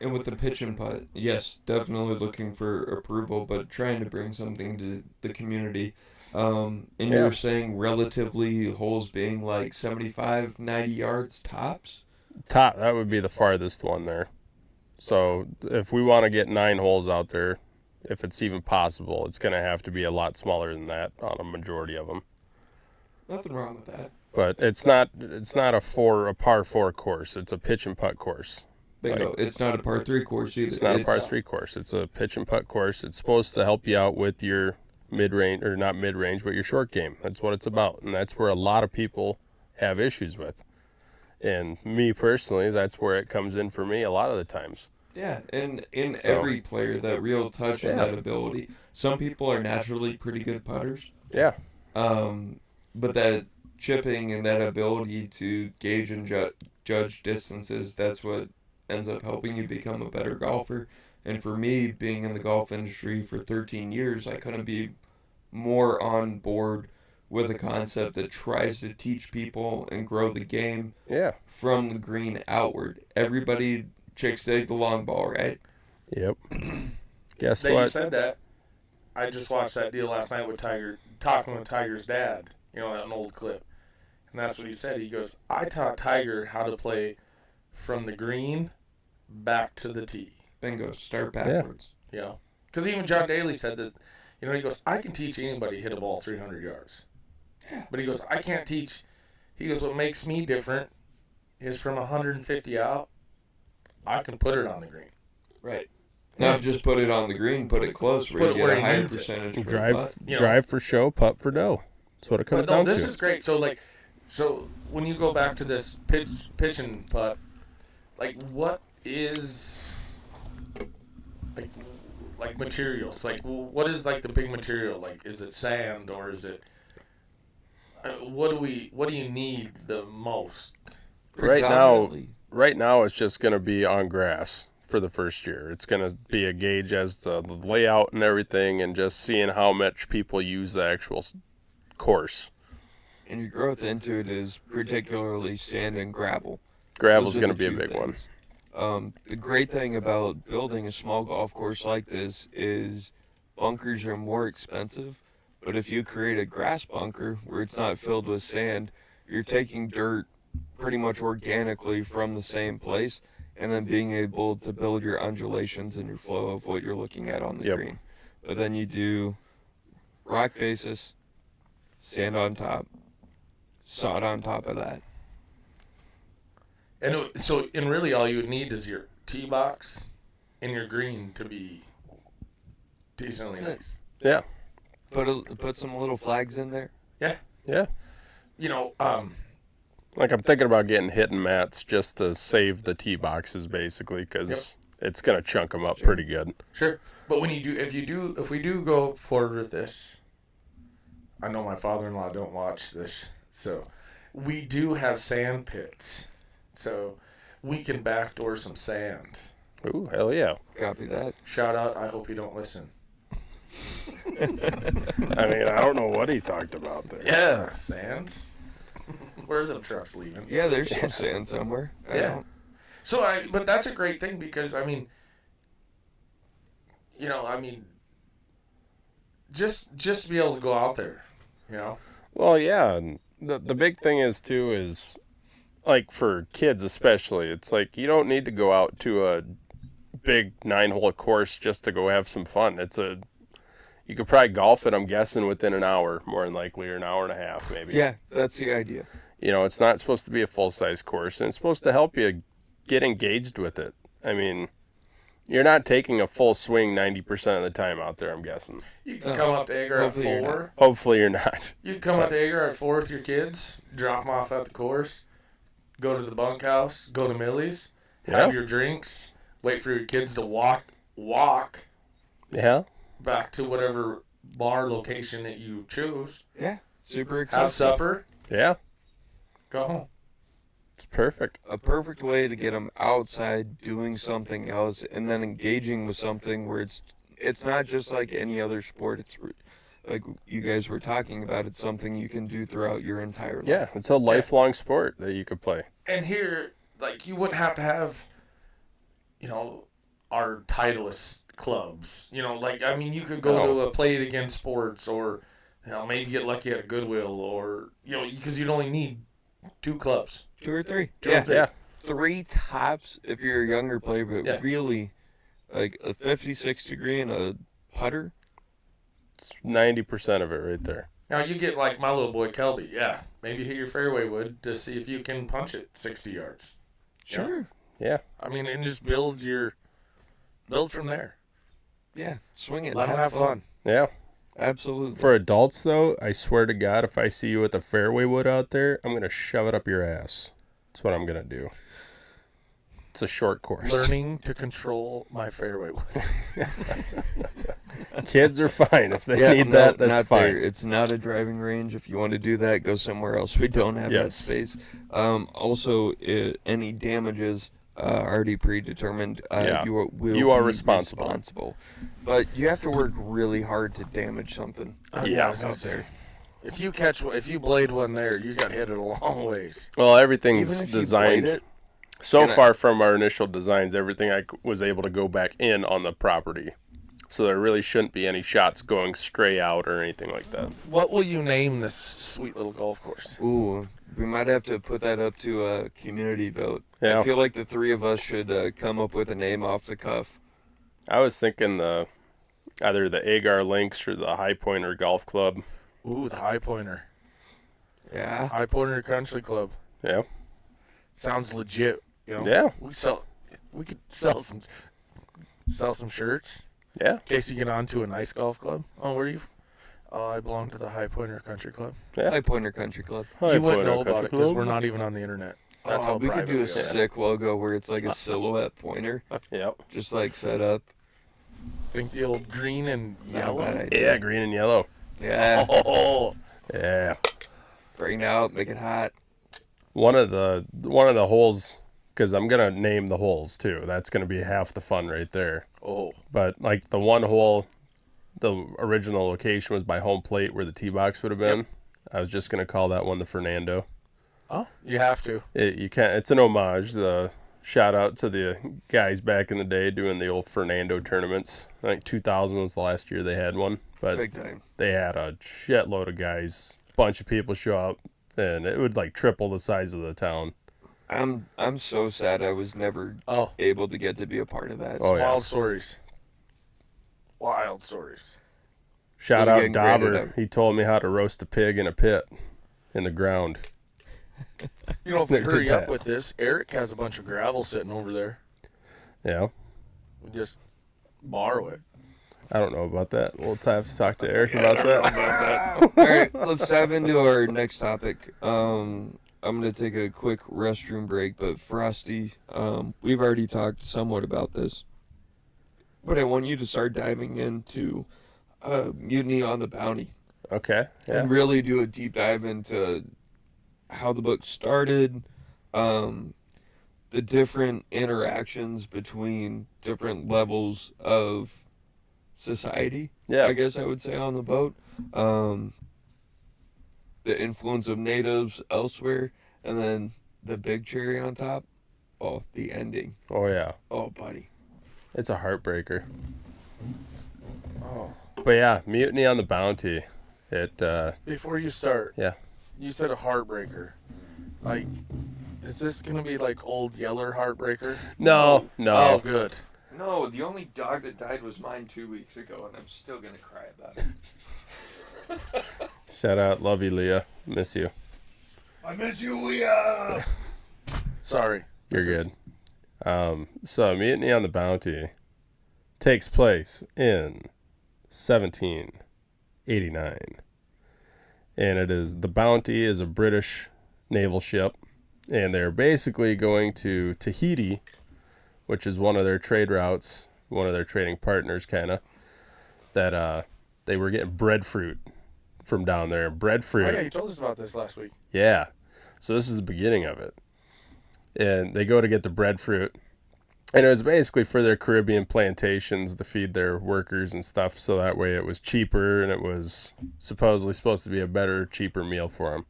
A: And with the pitch and putt, yes, definitely looking for approval, but trying to bring something to the community. And you were saying relatively holes being like 75, 90 yards tops?
B: That would be the farthest one there. So if we want to get 9 holes out there, if it's even possible, it's going to have to be a lot smaller than that on a majority of them.
A: Nothing wrong with that.
B: But it's not a par 4 course. It's a pitch and putt course.
A: Bingo. It's not a par 3 course either.
B: It's not a par 3 course. It's a pitch and putt course. It's supposed to help you out with your mid-range, or not mid-range, but your short game. That's what it's about. And that's where a lot of people have issues with. And me personally, that's where it comes in for me a lot of the times.
A: Yeah, and in every player, that real touch and that ability. Some people are naturally pretty good putters.
B: Yeah.
A: But that chipping and that ability to gauge and judge distances, that's what ends up helping you become a better golfer. And for me, being in the golf industry for 13 years, I couldn't be more on board with a concept that tries to teach people and grow the game from the green outward. Everybody chicks dig the long ball, right?
B: Yep. Guess
C: what?
B: You
C: said that. I just watched that deal last night with Tiger, talking with Tiger's dad. An old clip. And that's what he said. He goes, I taught Tiger how to play from the green back to the tee.
A: Bingo. Start backwards.
C: Yeah. Because even John Daly said that, he goes, I can teach anybody to hit a ball 300 yards.
A: Yeah.
C: But he goes, I can't teach. He goes, what makes me different is from 150 out, I can put it on the green.
A: Right. Not just put it on the green, put it close where you get a higher percentage for
B: drive for show, putt for dough. That's what it comes down to.
C: This is great. So when you go back to this pitch and putt, what is like materials? What is the big material? Is it sand or is it? What do you need the most?
B: Right now it's just going to be on grass for the first year. It's going to be a gauge as to the layout and everything, and just seeing how much people use the actual course.
A: and your growth into it is particularly sand and gravel.
B: Gravel's going to be a big one.
A: The great thing about building a small golf course like this is bunkers are more expensive, but if you create a grass bunker where it's not filled with sand, you're taking dirt pretty much organically from the same place and then being able to build your undulations and your flow of what you're looking at on the green. But then you do rock basis, sand on top, sod on top of that.
C: And really all you would need is your tee box and your green to be decently nice.
B: Yeah.
A: Put some little flags in there.
C: Yeah.
B: Yeah.
C: You know,
B: like I'm thinking about getting hitting mats just to save the tee boxes basically because it's going to chunk them up pretty good.
C: Sure. But when if we do go forward with this, I know my father-in-law don't watch this, so we do have sand pits. So we can backdoor some sand.
B: Ooh, hell yeah.
A: Copy that.
C: Shout out, I hope you don't listen.
B: I mean, I don't know what he talked about there.
C: Yeah, sand. Where are the trucks leaving?
A: Yeah, there's some sand somewhere.
C: But that's a great thing because, just be able to go out there,
B: Well, yeah, and the big thing is like for kids especially, it's like you don't need to go out to a big 9-hole course just to go have some fun. You could probably golf it, I'm guessing, within an hour, more than likely, or an hour and a half, maybe.
A: Yeah, that's the idea.
B: It's not supposed to be a full-size course, and it's supposed to help you get engaged with it. I mean, you're not taking a full swing 90% of the time out there, I'm guessing.
C: You can come up to Agar at 4.
B: Hopefully you're not.
C: You can come up to Agar at 4 with your kids, drop them off at the course, go to the bunkhouse, go to Millie's, have your drinks, wait for your kids to walk
B: Yeah.
C: back to whatever bar location that you choose.
A: Yeah, super excited.
C: Have supper.
B: Yeah.
C: Go home.
B: It's perfect.
A: A perfect way to get them outside doing something else and then engaging with something where it's not just like any other sport. It's like you guys were talking about. It's something you can do throughout your entire life.
B: Yeah, it's a lifelong sport that you could play.
C: And here, you wouldn't have to have, our Titleist clubs. You could go to a Play It Again Sports or, maybe get lucky at a Goodwill or, because you'd only need 2 clubs.
A: 2 or 3.
B: Yeah.
A: 3 tops if you're a younger player, but really, like a 56 degree and a putter.
B: It's 90% of it right there.
C: Now, you get like my little boy Kelby. Yeah. Maybe hit your fairway wood to see if you can punch it 60 yards.
A: Sure.
B: Yeah.
C: And just build from there.
A: Yeah. Swing it.
C: Let them have fun.
B: Yeah.
A: Absolutely.
B: For adults, though, I swear to God, if I see you with a fairway wood out there, I'm going to shove it up your ass. That's what I'm going to do. It's a short course.
C: Learning to control my fairway wood.
B: Kids are fine. If they need that's fine.
A: There. It's not a driving range. If you want to do that, go somewhere else. We don't have that space. Also, any damages already predetermined. You are responsible. But you have to work really hard to damage something.
C: Yeah, I was gonna say. If you blade one there, you got hit it a long ways.
B: Well, everything's designed. So far from our initial designs, everything I was able to go back in on the property. So there really shouldn't be any shots going stray out or anything like that.
C: What will you name this sweet little golf course?
A: Ooh, we might have to put that up to a community vote.
B: Yeah.
A: I feel like the 3 of us should come up with a name off the cuff.
B: I was thinking either the Agar Links or the High Pointer Golf Club.
C: Ooh, the High Pointer.
A: Yeah.
C: High Pointer Country Club.
B: Yeah.
C: Sounds legit.
B: Yeah.
C: We could sell some shirts.
B: Yeah.
C: In case you get onto a nice golf club. Oh, where are you? Oh, I belong to the High Pointer Country Club.
B: Yeah.
A: High Pointer Country Club.
C: You wouldn't know about it because we're not even on the internet. That's how
A: we could do a
C: sick
A: sick logo where it's like a silhouette pointer.
B: Yep.
A: Just like set up.
C: Think the old green and yellow.
B: Yeah, green and yellow.
A: Yeah.
C: Oh.
B: Yeah.
A: Bring it out, make it hot.
B: One of the holes, because I'm gonna name the holes too. That's gonna be half the fun right there.
C: Oh.
B: But like the one hole, the original location was by home plate where the tee box would have been. I was just going to call that one the Fernando.
C: Oh, you have to.
B: You can't. It's an homage. The shout out to the guys back in the day doing the old Fernando tournaments. I think 2000 was the last year they had one. But
A: Big time.
B: They had a shitload of guys. Bunch of people show up, and it would like triple the size of the town.
A: I'm so sad I was never able to get to be a part of that.
C: Wild stories. Wild stories.
B: Shout out Dauber. He told me how to roast a pig in a pit in the ground.
C: You know, if we hurry up with this, Eric has a bunch of gravel sitting over there.
B: Yeah.
C: We just borrow it.
B: I don't know about that. We'll have to talk to Eric about that.
A: All right, let's dive into our next topic. I'm going to take a quick restroom break, but Frosty, we've already talked somewhat about this, but I want you to start diving into Mutiny on the Bounty.
B: Okay. Yeah.
A: And really do a deep dive into how the book started, the different interactions between different levels of society, I guess I would say, on the boat, the influence of natives elsewhere, and then the big cherry on top, the ending.
B: Oh, yeah.
A: Oh, buddy.
B: It's a heartbreaker.
C: Oh.
B: But yeah, Mutiny on the Bounty.
C: Before you start,
B: you
C: said a heartbreaker. Like, is this going to be like Old Yeller Heartbreaker?
B: No.
C: Oh, good.
A: No, the only dog that died was mine 2 weeks ago, and I'm still going to cry about it.
B: Shout out. Love you, Leah. Miss you.
A: I miss you, Leah.
C: Sorry.
B: You're good. So, Mutiny on the Bounty takes place in 1789. And the Bounty is a British naval ship, and they're basically going to Tahiti, which is one of their trade routes, one of their trading partners, kind of, that they were getting breadfruit from down there. Breadfruit.
C: Oh, yeah, you told us about this last week.
B: Yeah. So this is the beginning of it. And they go to get the breadfruit. And it was basically for their Caribbean plantations to feed their workers and stuff, so that way it was cheaper, and it was supposedly supposed to be a better, cheaper meal for them.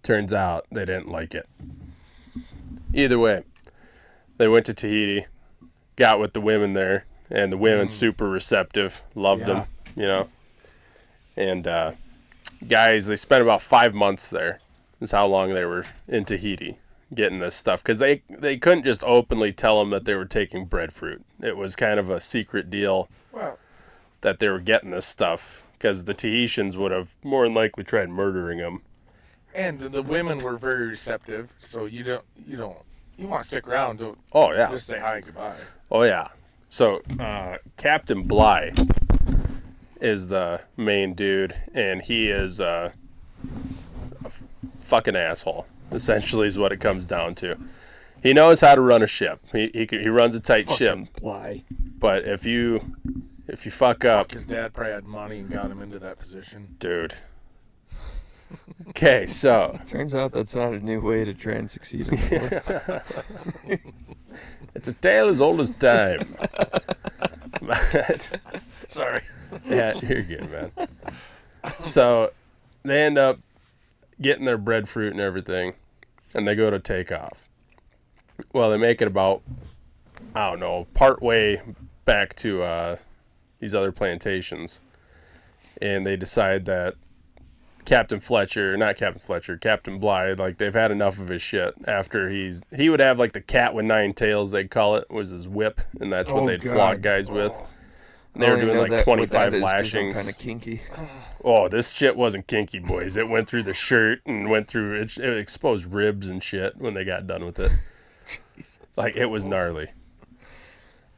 B: Turns out they didn't like it. Either way, they went to Tahiti, got with the women there, and the women super receptive, loved them, you know. And guys, they spent about 5 months there. Is how long they were in Tahiti getting this stuff, because they couldn't just openly tell them that they were taking breadfruit. It was kind of a secret deal that they were getting this stuff, because the Tahitians would have more than likely tried murdering them.
C: And the women were very receptive, so you want to stick around.
B: Oh, yeah.
C: Just say hi and goodbye.
B: Oh, yeah. So, Captain Bligh is the main dude, and he is a fucking asshole, essentially, is what it comes down to. He knows how to run a ship. He runs a tight ship.
A: Bligh.
B: But if you fuck up...
C: His dad probably had money and got him into that position.
B: Dude. Okay, so...
A: Turns out that's not a new way to try and succeed in life.
B: It's a tale as old as time.
C: Sorry.
B: Yeah, you're good, man. So, they end up getting their breadfruit and everything, and they go to take off. Well, they make it about, I don't know, part way back to these other plantations, and they decide that Captain Bligh, like, they've had enough of his shit. After he would have, like, the cat with 9 tails, they'd call it, was his whip, and that's what they'd flog guys with. And they were doing like 25 lashings.
A: Kind of kinky.
B: Oh, this shit wasn't kinky, boys. It went through the shirt and went through it exposed ribs and shit when they got done with it. Jesus, like, it was gnarly.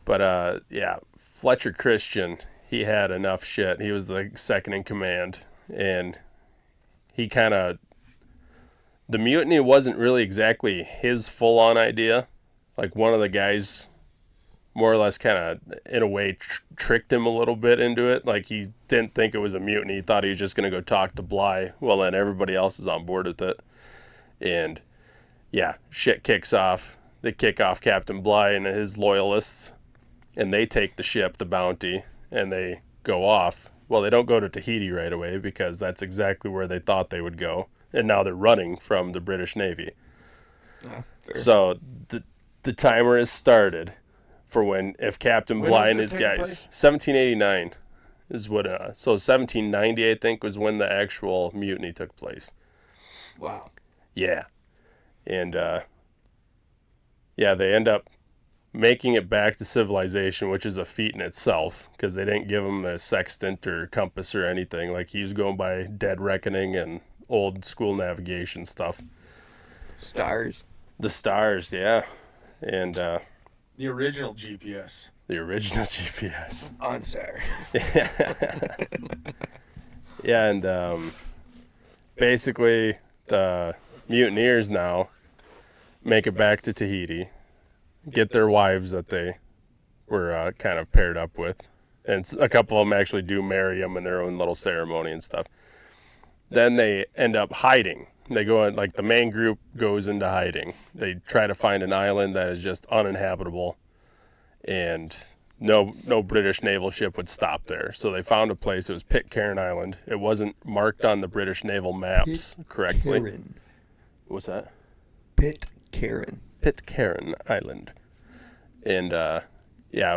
B: But yeah, Fletcher Christian, he had enough shit. He was the second in command, and he kind of, the mutiny wasn't really exactly his full-on idea. Like, one of the guys more or less kind of, in a way, tricked him a little bit into it. Like, he didn't think it was a mutiny. He thought he was just going to go talk to Bligh. Well, then everybody else is on board with it. And, yeah, shit kicks off. They kick off Captain Bligh and his loyalists, and they take the ship, the Bounty, and they go off. Well, they don't go to Tahiti right away because that's exactly where they thought they would go, and now they're running from the British Navy. So the timer has started for if Captain Bligh and his guys, 1789 is what. So 1790, I think, was when the actual mutiny took place.
A: Wow.
B: Yeah, and they end up making it back to civilization, which is a feat in itself because they didn't give him a sextant or compass or anything. Like, he was going by dead reckoning and old school navigation stuff.
A: Stars.
B: The stars, yeah. And
C: the original GPS.
B: The original GPS.
A: On star.
B: Yeah, and basically the mutineers now make it back to Tahiti, get their wives that they were kind of paired up with, and a couple of them actually do marry them in their own little ceremony and stuff. Then they end up hiding. They go in, like, the main group goes into hiding. They try to find an island that is just uninhabitable, and no British naval ship would stop there. So they found a place. It was Pitcairn Island. It wasn't marked on the British naval maps correctly.
A: Pitcairn.
B: What's that?
A: Pitcairn.
B: Pitcairn Island. And it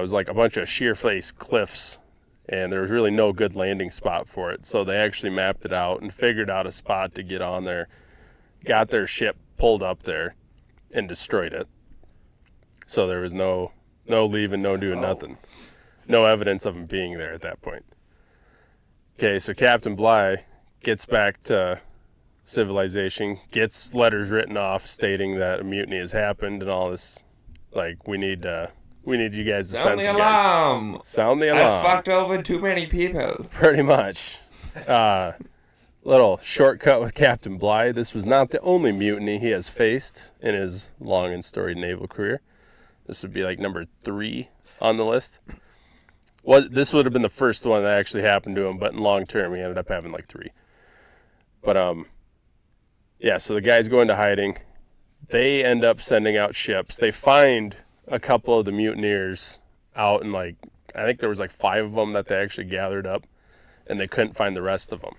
B: was like a bunch of sheer face cliffs, and there was really no good landing spot for it. So they actually mapped it out and figured out a spot to get on there, got their ship pulled up there, and destroyed it. So there was no leaving, no doing nothing. No evidence of him being there at that point. Okay, so Captain Bligh gets back to civilization, gets letters written off stating that a mutiny has happened and all this. Like, we need you guys to
A: Sound
B: send
A: the
B: some
A: alarm.
B: guys. Sound the alarm.
A: I fucked over too many people.
B: Pretty much. Little shortcut with Captain Bligh. This was not the only mutiny he has faced in his long and storied naval career. This would be like number 3 on the list. This would have been the first one that actually happened to him, but in long term, he ended up having like 3. But, so the guys go into hiding. They end up sending out ships. They find a couple of the mutineers out, and I think there was like 5 of them that they actually gathered up, and they couldn't find the rest of them.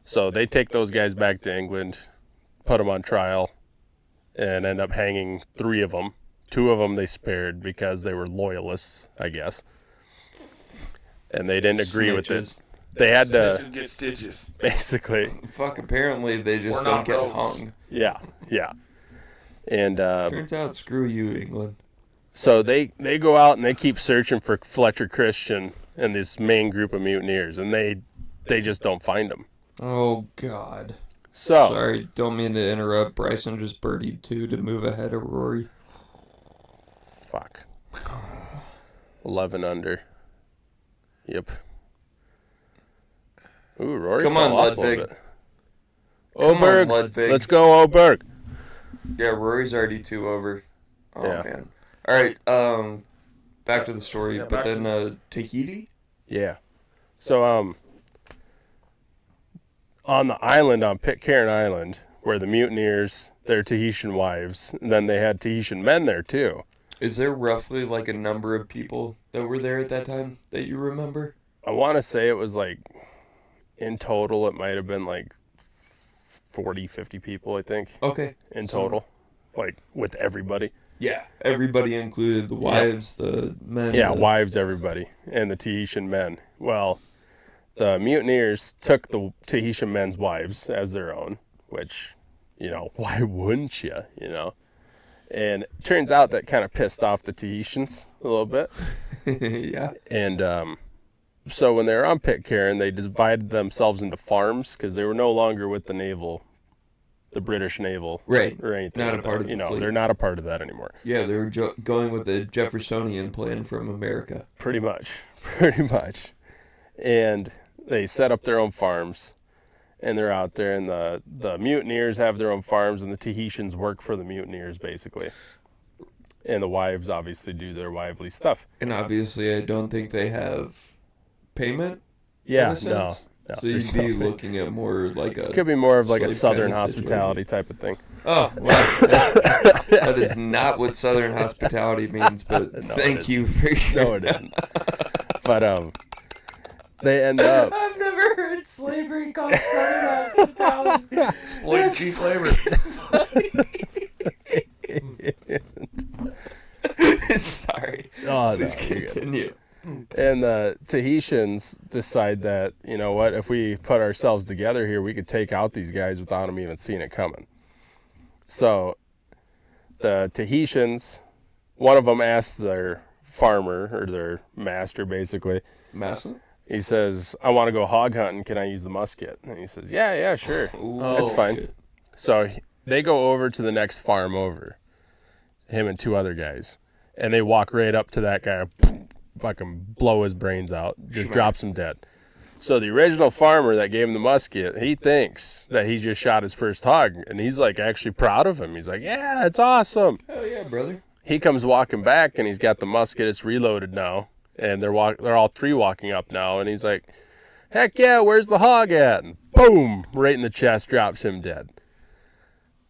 B: So they take those guys back to England, put them on trial, and end up hanging 3 of them. 2 of them they spared because they were loyalists, I guess. And they didn't agree with it. They had to
C: Snitches get stitches.
B: basically.
A: Fuck, apparently they just don't get hung.
B: Yeah. And
A: Turns out, screw you, England.
B: so they go out and they keep searching for Fletcher Christian and this main group of mutineers, and they just don't find them.
A: Oh, God.
B: So
A: Sorry, don't mean to interrupt. Bryson just birdied 2 to move ahead of Rory.
B: fuck. 11 under. Yep. Ooh, Rory
A: Come
B: fell
A: on,
B: off a little
A: Ludwig.
B: bit.
A: Come on,
B: Oberg,
A: Ludwig.
B: let's go, Oberg.
A: Yeah, Rory's already 2 over. Oh,
B: Yeah.
A: man. All right, back to the story.
C: Yeah,
A: but
C: back to
A: then Tahiti?
B: Yeah. So, on the island, on Pitcairn Island, where the mutineers, their Tahitian wives, and then they had Tahitian men there, too.
A: Is there roughly like a number of people that were there at that time that you remember?
B: I want to say it was like, in total, it might have been like 40, 50 people, I think,
A: Okay.
B: in total, like with everybody.
A: Yeah. Everybody included the wives, the men.
B: Yeah, wives, everybody, and the Tahitian men. Well, the mutineers took the Tahitian men's wives as their own, which, why wouldn't you, And it turns out that kind of pissed off the Tahitians a little bit.
A: Yeah.
B: And so when they were on Pitcairn, they divided themselves into farms because they were no longer with the British naval,
A: Right.
B: or anything.
A: Not
B: like
A: a part
B: that.
A: of the fleet.
B: They're not a part of that anymore.
A: Yeah, they were going with the Jeffersonian plan from America.
B: Pretty much. And they set up their own farms, and they're out there, and the mutineers have their own farms, and the Tahitians work for the mutineers, basically. And the wives obviously do their wively stuff.
A: And obviously, I don't think they have payment.
B: Yeah,
A: in a
B: no.
A: sense. So you'd be looking at more like
B: This
A: a...
B: could be more of like a
A: slave
B: southern
A: kind of
B: hospitality type of thing.
A: Oh, wow. That is not what Southern hospitality means, but
B: No,
A: thank you for your...
B: No, it isn't. But they end up.
A: I've never heard slavery called Southern hospitality.
C: Exploit cheap labor.
A: Sorry.
B: Oh,
A: Please continue.
B: And the Tahitians decide that, you know what, if we put ourselves together here, we could take out these guys without them even seeing it coming. So the Tahitians, one of them asks their farmer, or their master basically.
A: Master?
B: He says, I want to go hog hunting. Can I use the musket? And he says, yeah, sure. That's fine.
A: Shit.
B: So they go over to the next farm over, him and two other guys, and they walk right up to that guy, fucking blow his brains out, just drops him dead. So the original farmer that gave him the musket, he thinks that he just shot his first hog, and he's like actually proud of him. He's like, yeah, that's awesome.
A: Hell yeah, brother.
B: He comes walking back, and he's got the musket. It's reloaded now, and they're all three walking up now, and he's like, heck yeah, where's the hog at? And boom, right in the chest, drops him dead.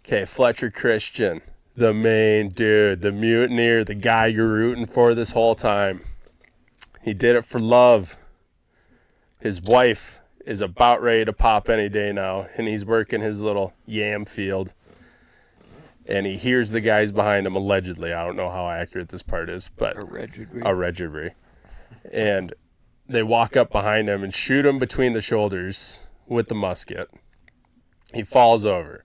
B: Okay, Fletcher Christian, the main dude, the mutineer, the guy you're rooting for this whole time. He did it for love. His wife is about ready to pop any day now, and he's working his little yam field. And he hears the guys behind him, allegedly. I don't know how accurate this part is, but allegedly. And they walk up behind him and shoot him between the shoulders with the musket. He falls over.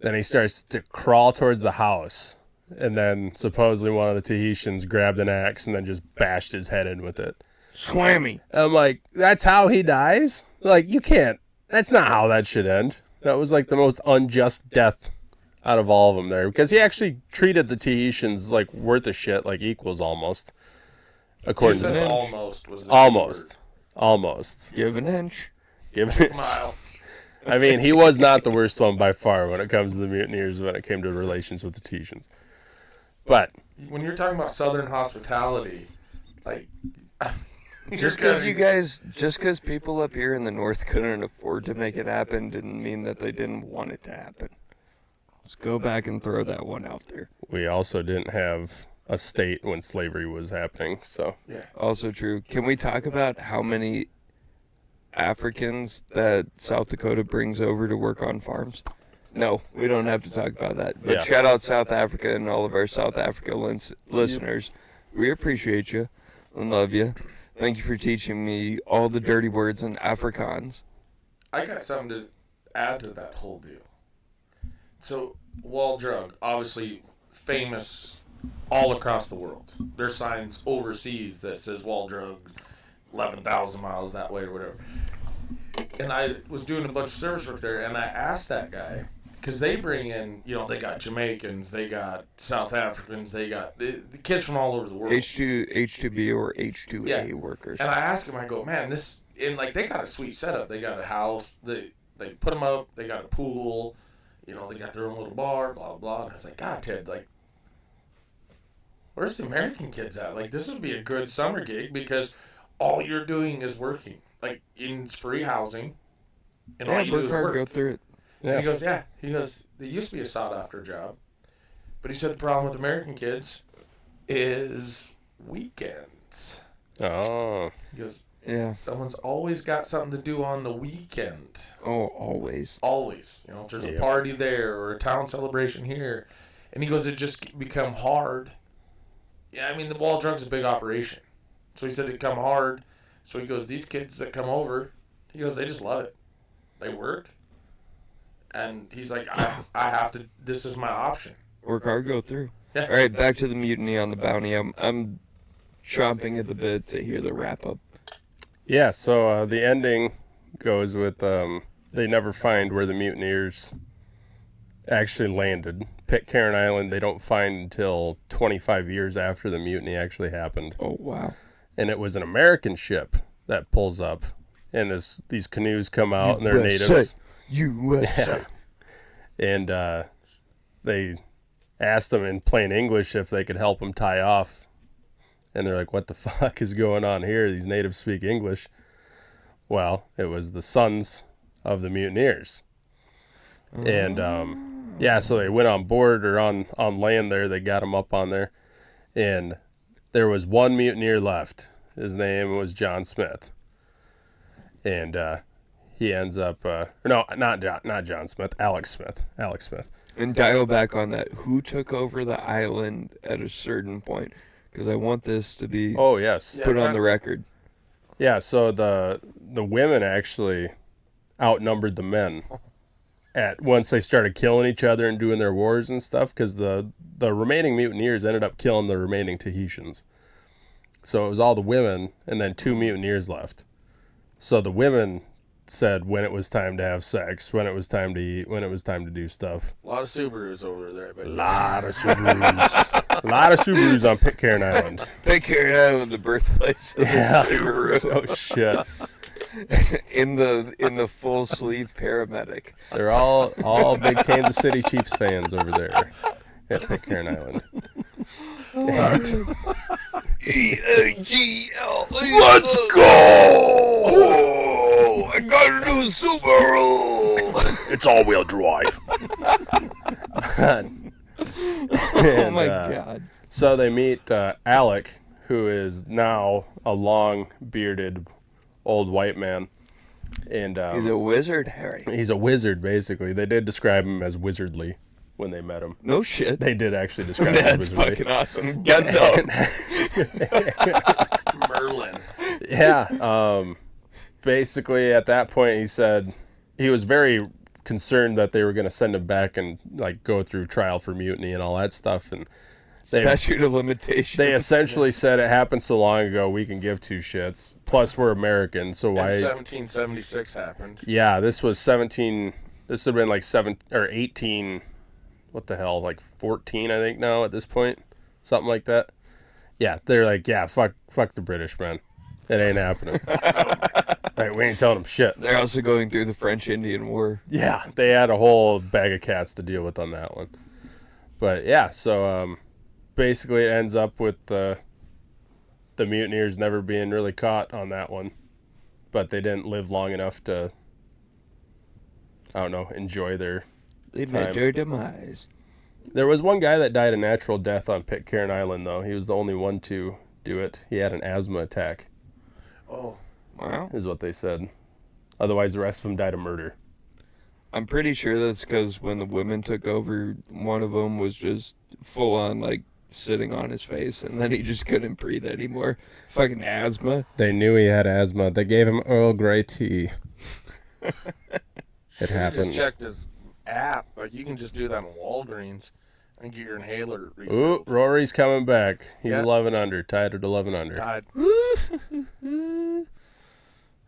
B: Then he starts to crawl towards the house. And then supposedly one of the Tahitians grabbed an axe and then just bashed his head in with it.
A: Swammy.
B: I'm like, that's how he dies? Like, you can't. That's not how that should end. That was like the most unjust death out of all of them there. Because he actually treated the Tahitians like worth a shit, like equals almost. According to him.
C: Almost was the
B: Almost.
A: Give an inch.
C: mile.
B: I mean, he was not the worst one by far when it comes to the mutineers, when it came to relations with the Tahitians. But
C: When you're talking about Southern hospitality, like,
A: Just because people up here in the north couldn't afford to make it happen didn't mean that they didn't want it to happen. Let's go back and throw that one out there.
B: we also didn't have a state when slavery was happening, so.
C: yeah.
A: Also true. Can we talk about how many Africans that South Dakota brings over to work on farms? No, we don't have to talk about that. But
B: Yeah.
A: shout out South Africa and all of our South Africa listeners. We appreciate you and love you. Thank you for teaching me all the dirty words in Afrikaans.
C: I got something to add to that whole deal. So, Wall Drug, obviously famous all across the world. There's signs overseas that says Wall Drug 11,000 miles that way or whatever. And I was doing a bunch of service work there, and I asked that guy, because they bring in, they got Jamaicans, they got South Africans, they got the kids from all over the world.
A: H2B or H2A workers.
C: And I asked him, I go, man, they got a sweet setup. They got a house, they put them up, they got a pool, they got their own little bar, blah, blah. And I was like, God, Ted, where's the American kids at? This would be a good summer gig because all you're doing is working. It's free housing, and all you do is work.
A: Go through it.
C: Yeah. And he goes, yeah. He goes, they used to be a sought-after job. But he said the problem with American kids is weekends.
B: Oh.
C: He goes,
A: yeah.
C: Someone's always got something to do on the weekend.
A: Oh, always.
C: Always. If there's a party there or a town celebration here. And he goes, it just become hard. Yeah, I mean, the Wall Drug's a big operation. So he said it come hard. So he goes, these kids that come over, he goes, they just love it. They work. And he's like, I have to, this is my option.
A: Work hard, go through.
C: Yeah.
A: All right, back to the mutiny on the Bounty. I'm chomping at the bit to hear the wrap-up.
B: Yeah, so the ending goes with they never find where the mutineers actually landed. Pitcairn Island, they don't find until 25 years after the mutiny actually happened.
A: Oh, wow.
B: And it was an American ship that pulls up, and these canoes come out, and they're natives.
A: USA.
B: And they asked them in plain English if they could help them tie off. And they're like, what the fuck is going on here? These natives speak English. Well, it was the sons of the mutineers. And, so they went on board or on land there. They got them up on there. And there was one mutineer left. His name was John Smith. and he ends up no, not John Smith, Alex Smith.
A: And dial back on that. Who took over the island at a certain point? Because I want this to be put on the record.
B: Yeah, so the women actually outnumbered the men once they started killing each other and doing their wars and stuff, because the remaining mutineers ended up killing the remaining Tahitians. So it was all the women and then 2 mutineers left. So the women said when it was time to have sex, when it was time to eat, when it was time to do stuff.
C: A lot of Subarus over there.
B: A lot of Subarus. A lot of Subarus on Pitcairn Island.
A: Pitcairn Island, the birthplace of the Subaru.
B: Oh, shit.
A: in the full sleeve paramedic.
B: They're all big Kansas City Chiefs fans over there at Pitcairn Island.
A: E-A-G-L-E. Let's go! Oh, I got a new Subaru.
B: It's all-wheel drive.
A: Oh my God.
B: So they meet Alec, who is now a long-bearded old white man. And
A: he's a wizard, Harry.
B: He's a wizard, basically. They did describe him as wizardly when they met him.
A: No shit.
B: They did actually describe him as wizardly.
A: That's fucking awesome. Gundam.
C: Merlin.
B: Yeah. Basically, at that point, he said he was very concerned that they were going to send him back and like go through trial for mutiny and all that stuff. And
A: statute of limitations.
B: They essentially said it happened so long ago we can give two shits. Plus, we're American, so why?
C: And 1776 happened.
B: Yeah, this was 17. This would have been like 18. What the hell? Like 14, I think now at this point, something like that. Yeah, they're like, yeah, fuck the British, man. It ain't happening. Like, we ain't telling them shit.
A: They're also going through the French-Indian War.
B: Yeah, they had a whole bag of cats to deal with on that one. But yeah, so basically it ends up with the mutineers never being really caught on that one. But they didn't live long enough to, I don't know, enjoy their
A: They
B: time.
A: met their demise.
B: There was one guy that died a natural death on Pitcairn Island, though. He was the only one to do it. He had an asthma attack.
C: Oh,
A: wow.
B: Is what they said. Otherwise, the rest of them died of murder.
A: I'm pretty sure that's because when the women took over, one of them was just full on, like, sitting on his face, and then he just couldn't breathe anymore. Fucking asthma.
B: They knew he had asthma. They gave him Earl Grey tea. It happened.
C: Just checked his app. Like, you can just do that in Walgreens and get your inhaler refilled.
B: Ooh, Rory's coming back. He's 11 under. Tied at 11 under.
C: Died.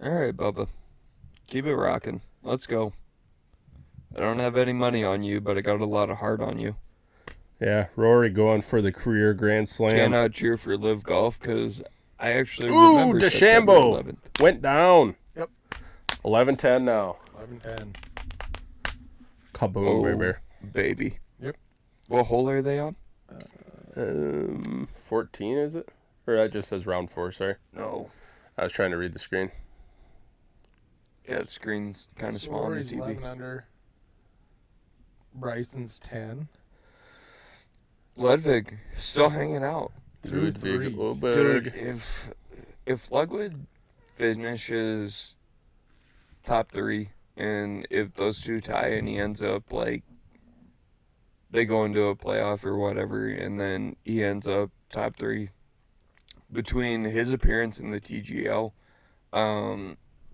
A: All right, Bubba. Keep it rocking. Let's go. I don't have any money on you, but I got a lot of heart on you.
B: Yeah, Rory going for the career Grand Slam.
A: Cannot cheer for Live Golf because I actually
B: Ooh,
A: remember
B: DeChambeau
A: September 11th.
B: went down.
C: Yep.
B: 11-10 now.
C: 11-10.
B: Kaboom, baby.
A: Baby.
C: Yep.
A: What hole are they on?
B: 14, is it? Or that just says round 4, sorry.
A: No.
B: I was trying to read the screen.
A: Yeah, the screen's kind of small on the
C: Rory's
A: TV.
C: 11 under. Bryson's 10.
A: Ludwig still hanging out.
C: Through
B: Ludwig
C: three.
B: Oberg.
A: Dude, if Ludwig finishes top 3, and if those two tie and he ends up like they go into a playoff or whatever, and then he ends up top 3 between his appearance in the TGL,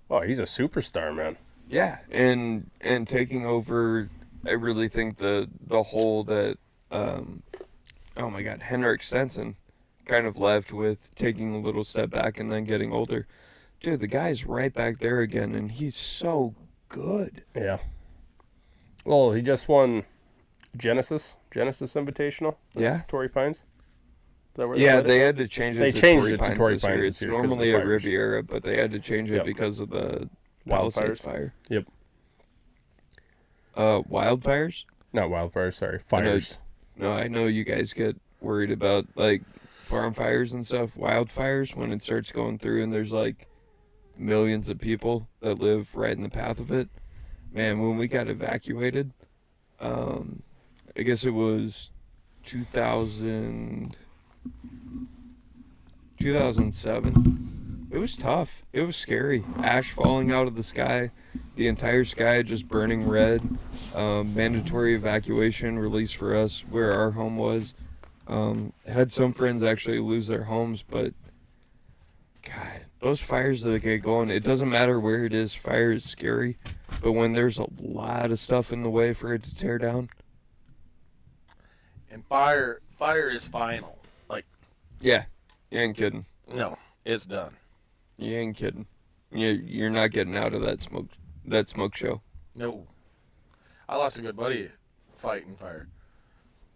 B: Oh, he's a superstar, man.
A: yeah, and taking over, I really think the hole that oh my God, Henrik Stenson kind of left with taking a little step back and then getting older. Dude, the guy's right back there again, and he's so good.
B: Yeah. Well, he just won Genesis Invitational.
A: Yeah.
B: Torrey Pines. Is that where
A: Yeah,
B: they
A: they had to change it
B: They
A: to
B: changed
A: Torrey
B: it to
A: Pines
B: Torrey
A: this year.
B: Pines
A: It's
B: this year 'cause of
A: normally
B: the
A: a
B: fires.
A: Riviera, but they had to change it
B: Yep.
A: because of the Palisades
B: Wildfires.
A: fire.
B: Yep.
A: Wildfires?
B: Not wildfires, sorry. Fires.
A: No, I know you guys get worried about, like, farm fires and stuff. Wildfires, when it starts going through and there's, like, millions of people that live right in the path of it. Man, when we got evacuated, I guess it was 2007. It was tough. It was scary. Ash falling out of the sky, the entire sky just burning red. Mandatory evacuation release for us where our home was. Had some friends actually lose their homes, but God, those fires that get going, it doesn't matter where it is. Fire is scary, but when there's a lot of stuff in the way for it to tear down.
C: And fire is final. Like,
A: yeah, you ain't kidding.
C: No, it's done.
A: You ain't kidding. You're not getting out of that smoke show.
C: No. I lost a good buddy fighting fire.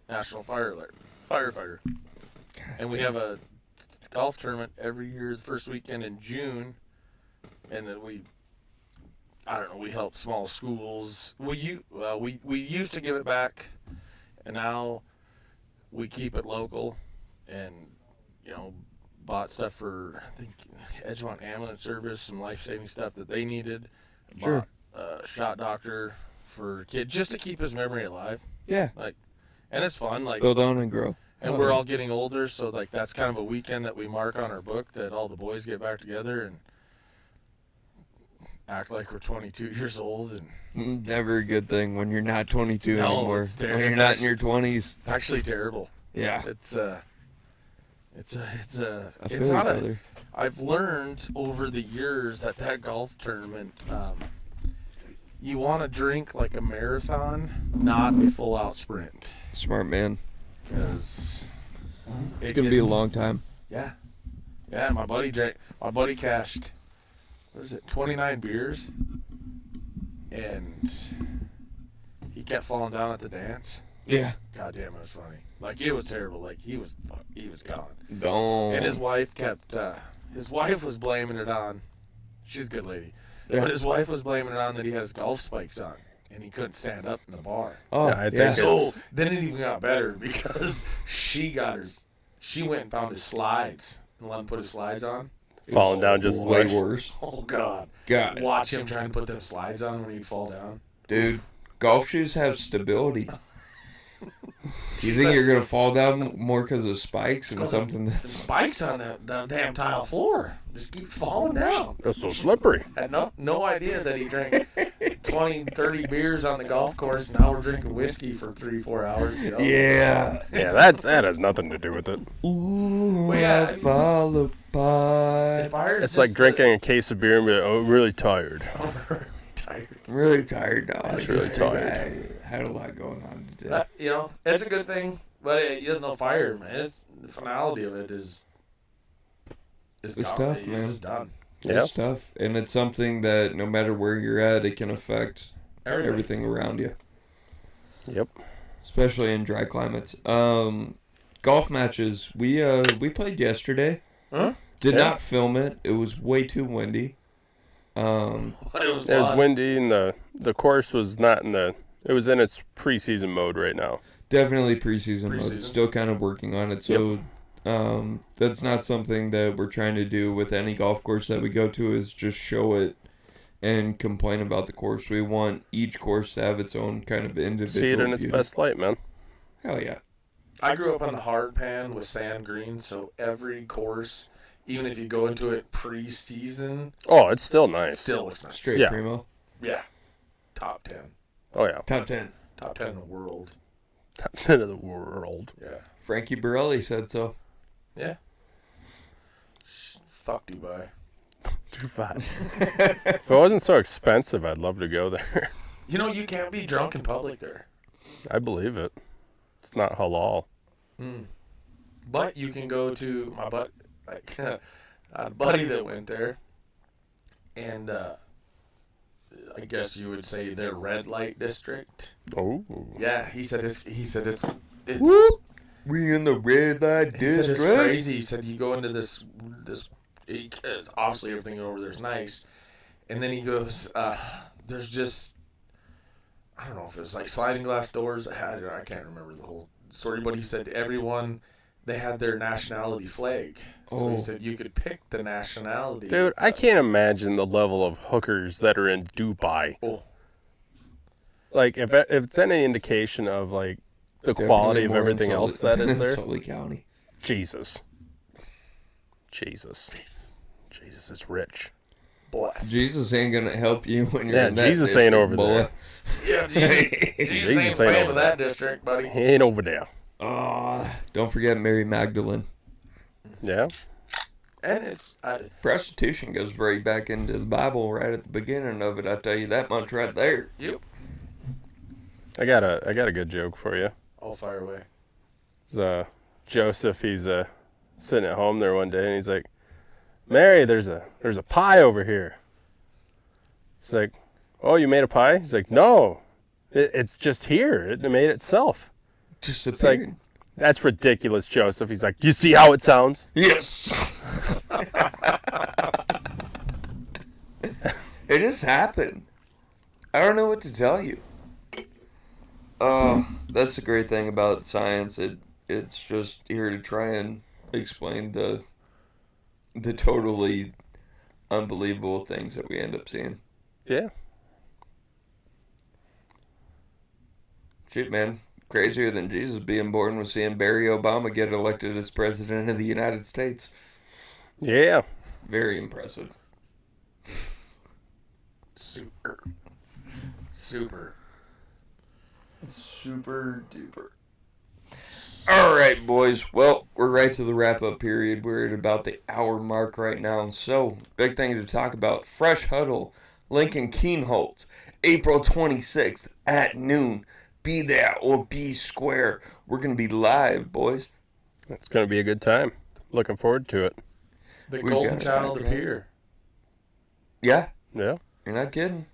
C: National Fire Alert. Firefighter. And we have a golf tournament every year, the first weekend in June. And then we help small schools. We used to give it back, and now we keep it local, and bought stuff for, I think, Edgemont Ambulance Service, some life-saving stuff that they needed.
A: Sure.
C: Bought a shot doctor for a kid just to keep his memory alive.
A: Yeah.
C: And it's fun.
A: Build on and grow.
C: And we're all getting older, so that's kind of a weekend that we mark on our book that all the boys get back together and act like we're 22 years old. And
A: never a good thing when you're not 22 anymore. When you're not in your 20s.
C: It's actually terrible.
A: Yeah.
C: I've learned over the years at that golf tournament, you want to drink like a marathon, not a full-out sprint.
A: Smart man.
C: Because
A: it's going to be a long time.
C: Yeah. Yeah, my buddy cashed, 29 beers, and he kept falling down at the dance.
A: Yeah.
C: God damn, it was funny. It was terrible. He was gone.
A: Don't.
C: And his wife was blaming it on, she's a good lady,
A: yeah.
C: But his wife was blaming it on that he had his golf spikes on, and he couldn't stand up in the bar.
A: Oh, yeah.
C: So then it even got better because she went and found his slides and let him put his slides on.
B: Falling down just
A: way
B: much
A: worse.
C: Oh, God. Watch him trying to put them slides on when he'd fall down.
A: Dude, golf shoes have stability. Do you think you're going to fall down more because of spikes and something that's...
C: The spikes on the damn tile floor just keep falling down.
B: That's so slippery.
C: I had no idea that he drank 20, 30 beers on the golf course. Now we're drinking whiskey for 3-4 hours.
A: Yeah.
B: Yeah, that has nothing to do with it.
A: Ooh, I fall apart.
B: It's like drinking a case of beer and be like, oh, I'm really tired.
A: I'm really tired now.
B: I'm really tired.
A: I had a lot going on today.
C: It's a good thing, but fire, man. The finality of it is
A: it's tough, man.
C: It's done.
B: Yeah.
A: It's tough, and it's something that no matter where you're at, it can affect everything around you.
B: Yep.
A: Especially in dry climates. Golf matches. We played yesterday.
C: Huh?
A: Did not film it. It was way too windy.
C: But it was
B: windy, and the course was not in the... It was in its preseason mode right now.
A: Definitely preseason mode. Still kind of working on it. So that's not something that we're trying to do with any golf course that we go to, is just show it and complain about the course. We want each course to have its own kind of individual
B: See it in its best light, man.
A: Hell yeah.
C: I grew up on the hard pan with sand greens, so every course, even if you go into it pre-season...
B: Oh, it's still nice.
C: It still looks nice.
A: Straight primo.
C: Yeah. Top 10.
B: Oh, yeah.
A: Top 10.
C: Top 10 in the world.
B: Top 10 of the world.
C: Yeah.
A: Frankie Borelli said so.
C: Yeah. Fuck Dubai.
B: Dubai. If it wasn't so expensive, I'd love to go there.
C: You can't be drunk in public there.
B: I believe it. It's not halal.
C: But you can go to my buddy that went there, and I guess you would say their red light district.
B: Oh.
C: Yeah, he said it's
A: Whoop. We in the red light district.
C: He said it's crazy. He said you go into this obviously everything over there's nice, and then he goes, there's just, I don't know if it was like sliding glass doors. I can't remember the whole story, but he said everyone, they had their nationality flag. So he said you could pick the nationality.
B: Dude, I can't imagine the level of hookers that are in Dubai.
C: Oh.
B: Like, if it's any indication of, like, the quality of everything else that is there.
A: Sully County.
B: Jesus. Jesus is rich.
C: Blessed.
A: Jesus ain't going to help you when you're in that
B: Jesus ain't over
A: boy.
C: Yeah, Jesus ain't playing with that district, buddy.
B: He ain't over there.
A: Don't forget Mary Magdalene.
B: Yeah.
C: And
A: Prostitution goes right back into the Bible right at the beginning of it. I tell you that much right there.
C: Yep.
B: I got a good joke for you.
C: I'll fire away.
B: It's, Joseph, he's sitting at home there one day, and he's like, Mary, there's a pie over here. She's like, oh, you made a pie? He's like, no, it's just here. It made itself.
A: Just
B: it's like, that's ridiculous, Joseph. He's like, you see how it sounds?
A: Yes. It just happened. I don't know what to tell you. That's the great thing about science. It's just here to try and explain the totally unbelievable things that we end up seeing.
B: Yeah.
A: Shoot, man. Crazier than Jesus being born was seeing Barack Obama get elected as president of the United States.
B: Yeah.
A: Very impressive.
C: Super duper.
A: All right, boys. Well, we're right to the wrap-up period. We're at about the hour mark right now. So, big thing to talk about. Fresh Huddle, Lincoln Keenholz, April 26th at noon. Be there or be square. We're going to be live, boys.
B: It's going to be a good time. Looking forward to it.
C: The golden child appear.
A: Yeah.
B: Yeah.
A: You're not kidding.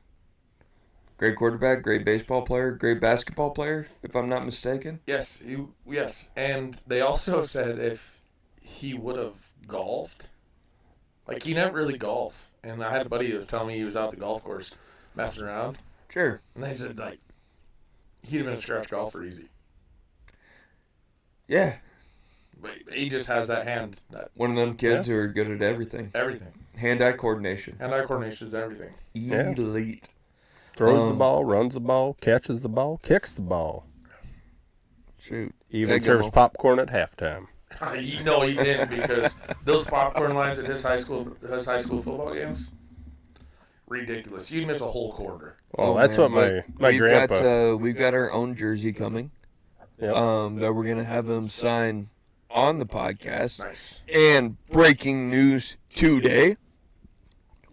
A: Great quarterback, great baseball player, great basketball player, if I'm not mistaken.
C: Yes, yes. And they also said if he would have golfed, like he never really golfed. And I had a buddy that was telling me he was out at the golf course messing around.
A: Sure.
C: And they said, like, he'd have been a scratch golfer easy.
A: Yeah.
C: But he just has that hand.
A: One of them kids who are good at everything.
C: Everything.
A: Hand-eye coordination.
C: Hand-eye coordination is everything.
A: Elite.
B: Yeah. Throws the ball, runs the ball, catches the ball, kicks the ball.
A: Shoot.
B: Even serves popcorn at halftime.
C: No, he didn't, because those popcorn lines at his high school football games, ridiculous. You'd miss a whole quarter.
B: Well, that's what my grandpa.
A: We've got our own jersey coming.
B: Yep.
A: That we're gonna have him sign on the podcast.
C: Nice.
A: And breaking news today: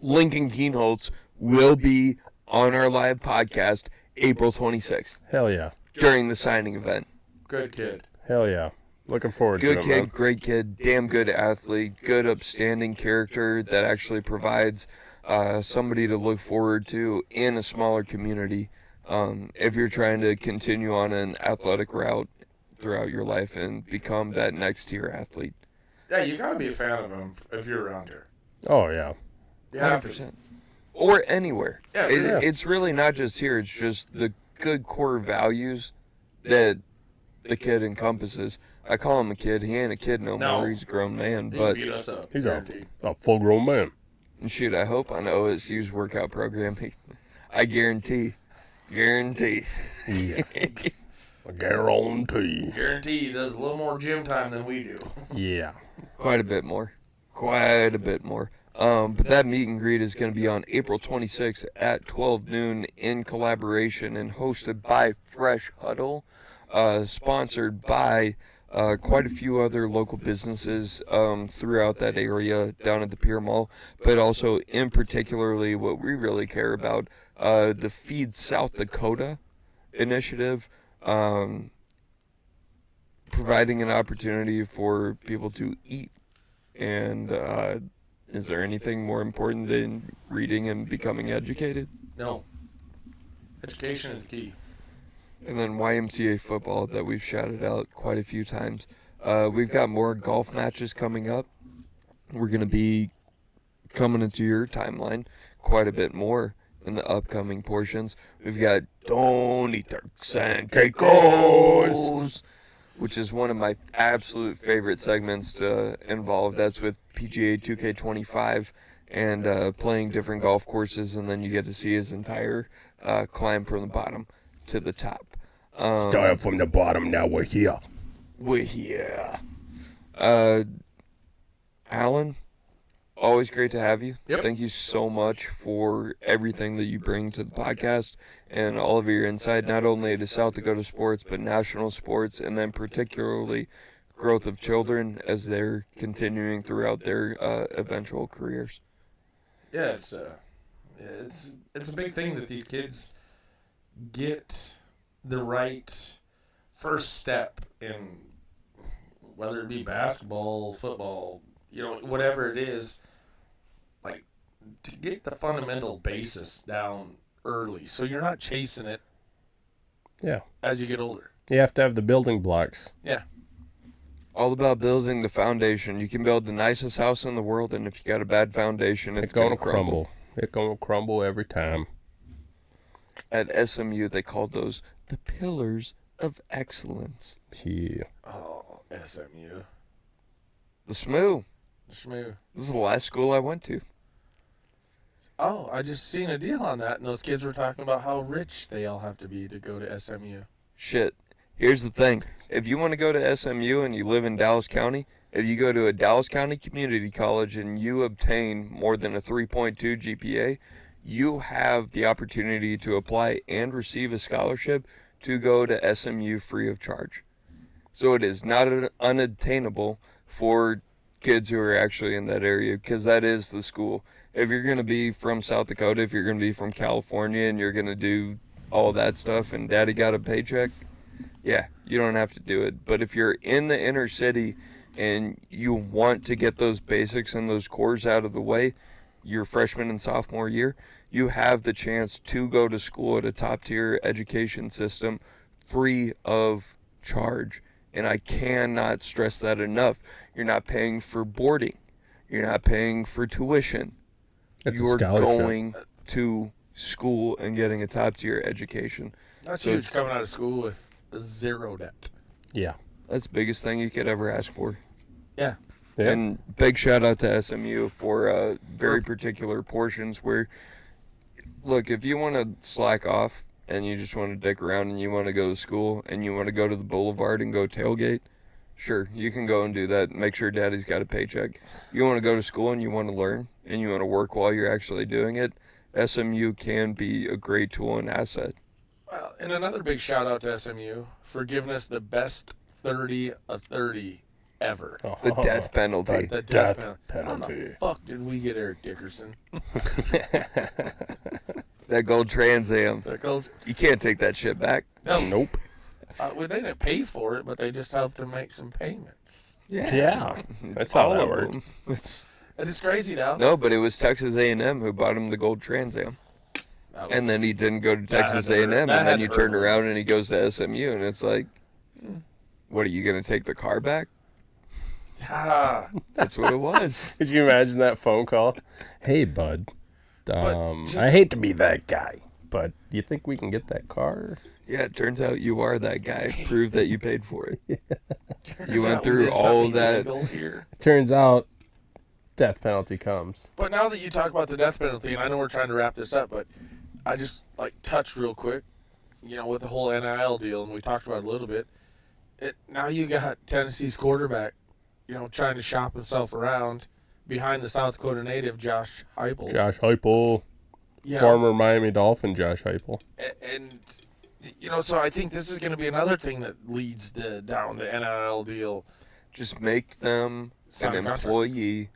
A: Lincoln Keenholz will be on our live podcast April 26th.
B: Hell yeah.
A: During the signing event.
C: Good kid.
B: Hell yeah. Looking forward to it.
A: Good kid, great kid, damn good athlete, good upstanding character that actually provides somebody to look forward to in a smaller community. If you're trying to continue on an athletic route throughout your life and become that next tier athlete.
C: Yeah, you got to be a fan of him if you're around here.
B: Oh, yeah.
C: You have
A: 100%.
C: to.
A: Or anywhere.
C: Yeah,
A: It's really not just here. It's just the good core values that the kid encompasses. I call him a kid. He ain't a kid no more. He's a grown man.
C: He
A: But
C: beat us up.
B: He's a full-grown man.
A: shoot, I hope on OSU's workout program, I guarantee.
B: Yeah. I guarantee.
C: Guarantee he does a little more gym time than we do.
B: Yeah.
A: Quite a bit more. But that meet and greet is going to be on April 26th at 12 noon in collaboration and hosted by Fresh Huddle, sponsored by quite a few other local businesses throughout that area down at the Pier Mall, but also in particularly what we really care about, the Feed South Dakota initiative, providing an opportunity for people to eat. And is there anything more important than reading and becoming educated?
C: No. Education is key.
A: And then YMCA football that we've shouted out quite a few times. We've got more golf matches coming up. We're going to be coming into your timeline quite a bit more in the upcoming portions. We've got Tony Turks and Caicos, which is one of my absolute favorite segments to involve. That's with PGA 2K25 and playing different golf courses, and then you get to see his entire climb from the bottom to the top.
B: Started from the bottom, now we're here.
A: We're here. Alan, always great to have you.
C: Yep.
A: Thank you so much for everything that you bring to the podcast and all of your insight, not only to South Dakota sports, but national sports, and then particularly growth of children as they're continuing throughout their eventual careers.
C: Yeah, it's a big thing that these kids get the right first step in, whether it be basketball, football, whatever it is, like to get the fundamental basis down early, so you're not chasing it.
B: Yeah.
C: As you get older,
B: you have to have the building blocks.
C: Yeah.
A: All about building the foundation. You can build the nicest house in the world, and if you got a bad foundation, it's going to crumble.
B: It's going to crumble every time.
A: At SMU, they call those the pillars of excellence.
B: Yeah.
C: Oh, SMU.
A: The SMU.
C: SMU.
A: This is the last school I went to.
C: Oh, I just seen a deal on that, and those kids were talking about how rich they all have to be to go to SMU.
A: Shit. Here's the thing. If you want to go to SMU and you live in Dallas County, if you go to a Dallas County community college and you obtain more than a 3.2 GPA, you have the opportunity to apply and receive a scholarship to go to SMU free of charge. So it is not unattainable for kids who are actually in that area, because that is the school. If you're going to be from South Dakota, if you're going to be from California and you're going to do all that stuff and daddy got a paycheck, yeah, you don't have to do it. But if you're in the inner city and you want to get those basics and those cores out of the way your freshman and sophomore year, you have the chance to go to school at a top-tier education system free of charge. And I cannot stress that enough. You're not paying for boarding. You're not paying for tuition. You're going to school and getting a top-tier education.
C: That's huge, coming out of school with zero debt.
B: Yeah.
A: That's the biggest thing you could ever ask for.
C: Yeah.
B: Yeah.
A: And big shout out to SMU for very particular portions where, look, if you want to slack off and you just want to dick around and you want to go to school and you want to go to the boulevard and go tailgate, sure, you can go and do that. Make sure daddy's got a paycheck. You want to go to school and you want to learn and you want to work while you're actually doing it, SMU can be a great tool and asset.
C: Well, and another big shout out to SMU for giving us the best 30 of 30 ever.
A: The death penalty.
C: The death penalty. How the fuck did we get Eric Dickerson?
A: That gold Trans Am. You can't take that shit back.
C: No.
B: Nope.
C: Well, they didn't pay for it, but they just helped to make some payments.
B: Yeah. That's how that worked.
C: It's crazy now.
A: No, but it was Texas A&M who bought him the gold Trans Am. And then he didn't go to Texas A&M, and then you turn around and he goes to SMU, and it's like, what, are you going to take the car back?
C: Ah.
A: That's what it was.
B: Could you imagine that phone call? Hey, bud. I hate to be that guy, but do you think we can get that car?
A: Yeah, it turns out you are that guy. Prove that you paid for it. You went through all that.
B: Turns out death penalty comes.
C: But now that you talk about the death penalty, and I know we're trying to wrap this up, but I just touch real quick, with the whole NIL deal, and we talked about it a little bit. Now you got Tennessee's quarterback, trying to shop himself around behind the South Dakota native Josh Heupel.
B: Josh Heupel, former Miami Dolphin Josh Heupel.
C: And so I think this is going to be another thing that leads down the NIL deal.
A: Just make them an employee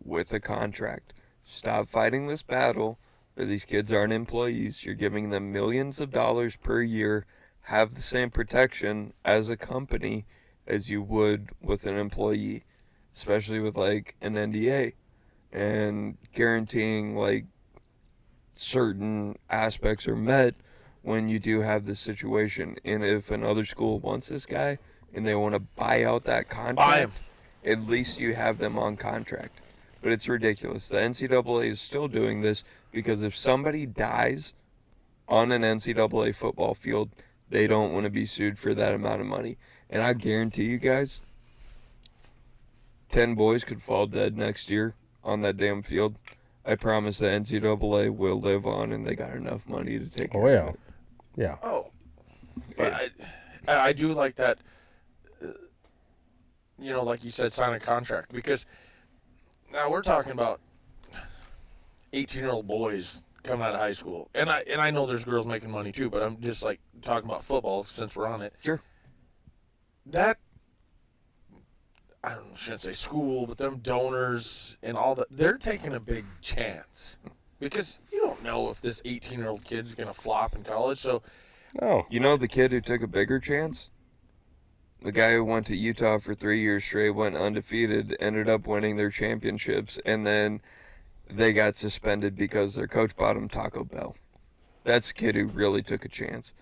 A: with a contract. Stop fighting this battle. These kids aren't employees. You're giving them millions of dollars per year. Have the same protection as a company as you would with an employee, especially with an NDA, and guaranteeing certain aspects are met when you do have this situation. And if another school wants this guy and they want to buy out that contract, at least you have them on contract. But it's ridiculous. The NCAA is still doing this because if somebody dies on an NCAA football field, they don't want to be sued for that amount of money. And I guarantee you guys, 10 boys could fall dead next year on that damn field. I promise the NCAA will live on, and they got enough money to take care of it.
B: Yeah.
C: Oh. But I do like that, like you said, sign a contract. Because now we're talking about 18-year-old boys coming out of high school, and I know there's girls making money too, but I'm just like talking about football since we're on it.
A: Sure.
C: That, shouldn't say school, but them donors and all that, they're taking a big chance because you don't know if this 18-year-old kid's gonna flop in college. So,
A: you know the kid who took a bigger chance? The guy who went to Utah for 3 years straight, went undefeated, ended up winning their championships, and then they got suspended because their coach bought him Taco Bell. That's a kid who really took a chance.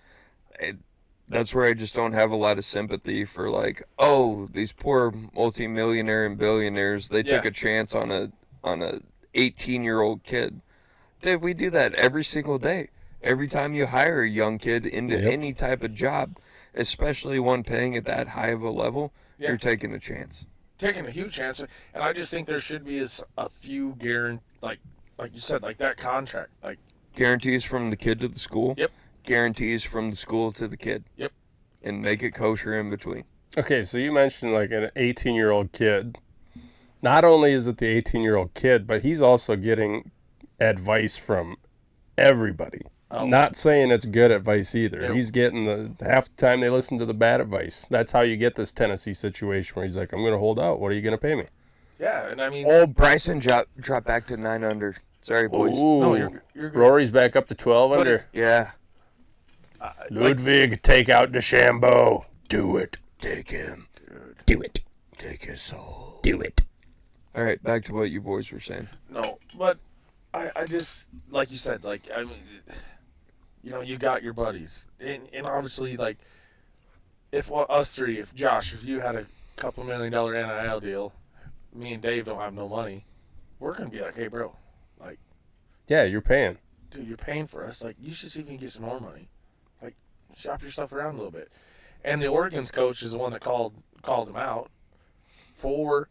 A: That's where I just don't have a lot of sympathy for, like, these poor multimillionaire and billionaires, they took a chance on a 18-year-old kid. Dude, we do that every single day. Every time you hire a young kid into any type of job, especially one paying at that high of a level, you're taking a chance.
C: Taking a huge chance, and I just think there should be a few like you said, like that contract, like
A: guarantees from the kid to the school.
C: Yep.
A: Guarantees from the school to the kid.
C: Yep.
A: And make it kosher in between.
B: Okay, so you mentioned like an 18-year-old kid. Not only is it the 18-year-old kid, but he's also getting advice from everybody.
C: Oh.
B: Not saying it's good advice either.
C: Yep.
B: He's getting half the time they listen to the bad advice. That's how you get this Tennessee situation where he's like, I'm going to hold out. What are you going to pay me?
C: Yeah, and I mean...
A: Bryson dropped back to 9 under. Sorry, boys.
B: Ooh,
C: no, you're good.
B: Rory's back up to 12 under.
A: Yeah.
B: Ludwig, take out DeChambeau. Do it.
A: Take him.
B: Do it.
A: Take his soul.
B: Do it.
A: All right, back to what you boys were saying.
C: No, but I just, like you said, like, I mean... you got your buddies. And obviously, like, if us three, if Josh, if you had a couple $1 million NIL deal, me and Dave don't have no money, we're going to be like, hey, bro, like...
B: Yeah, you're paying.
C: Dude, you're paying for us. Like, you should see if you can get some more money. Like, shop yourself around a little bit. And the Oregon's coach is the one that called him out for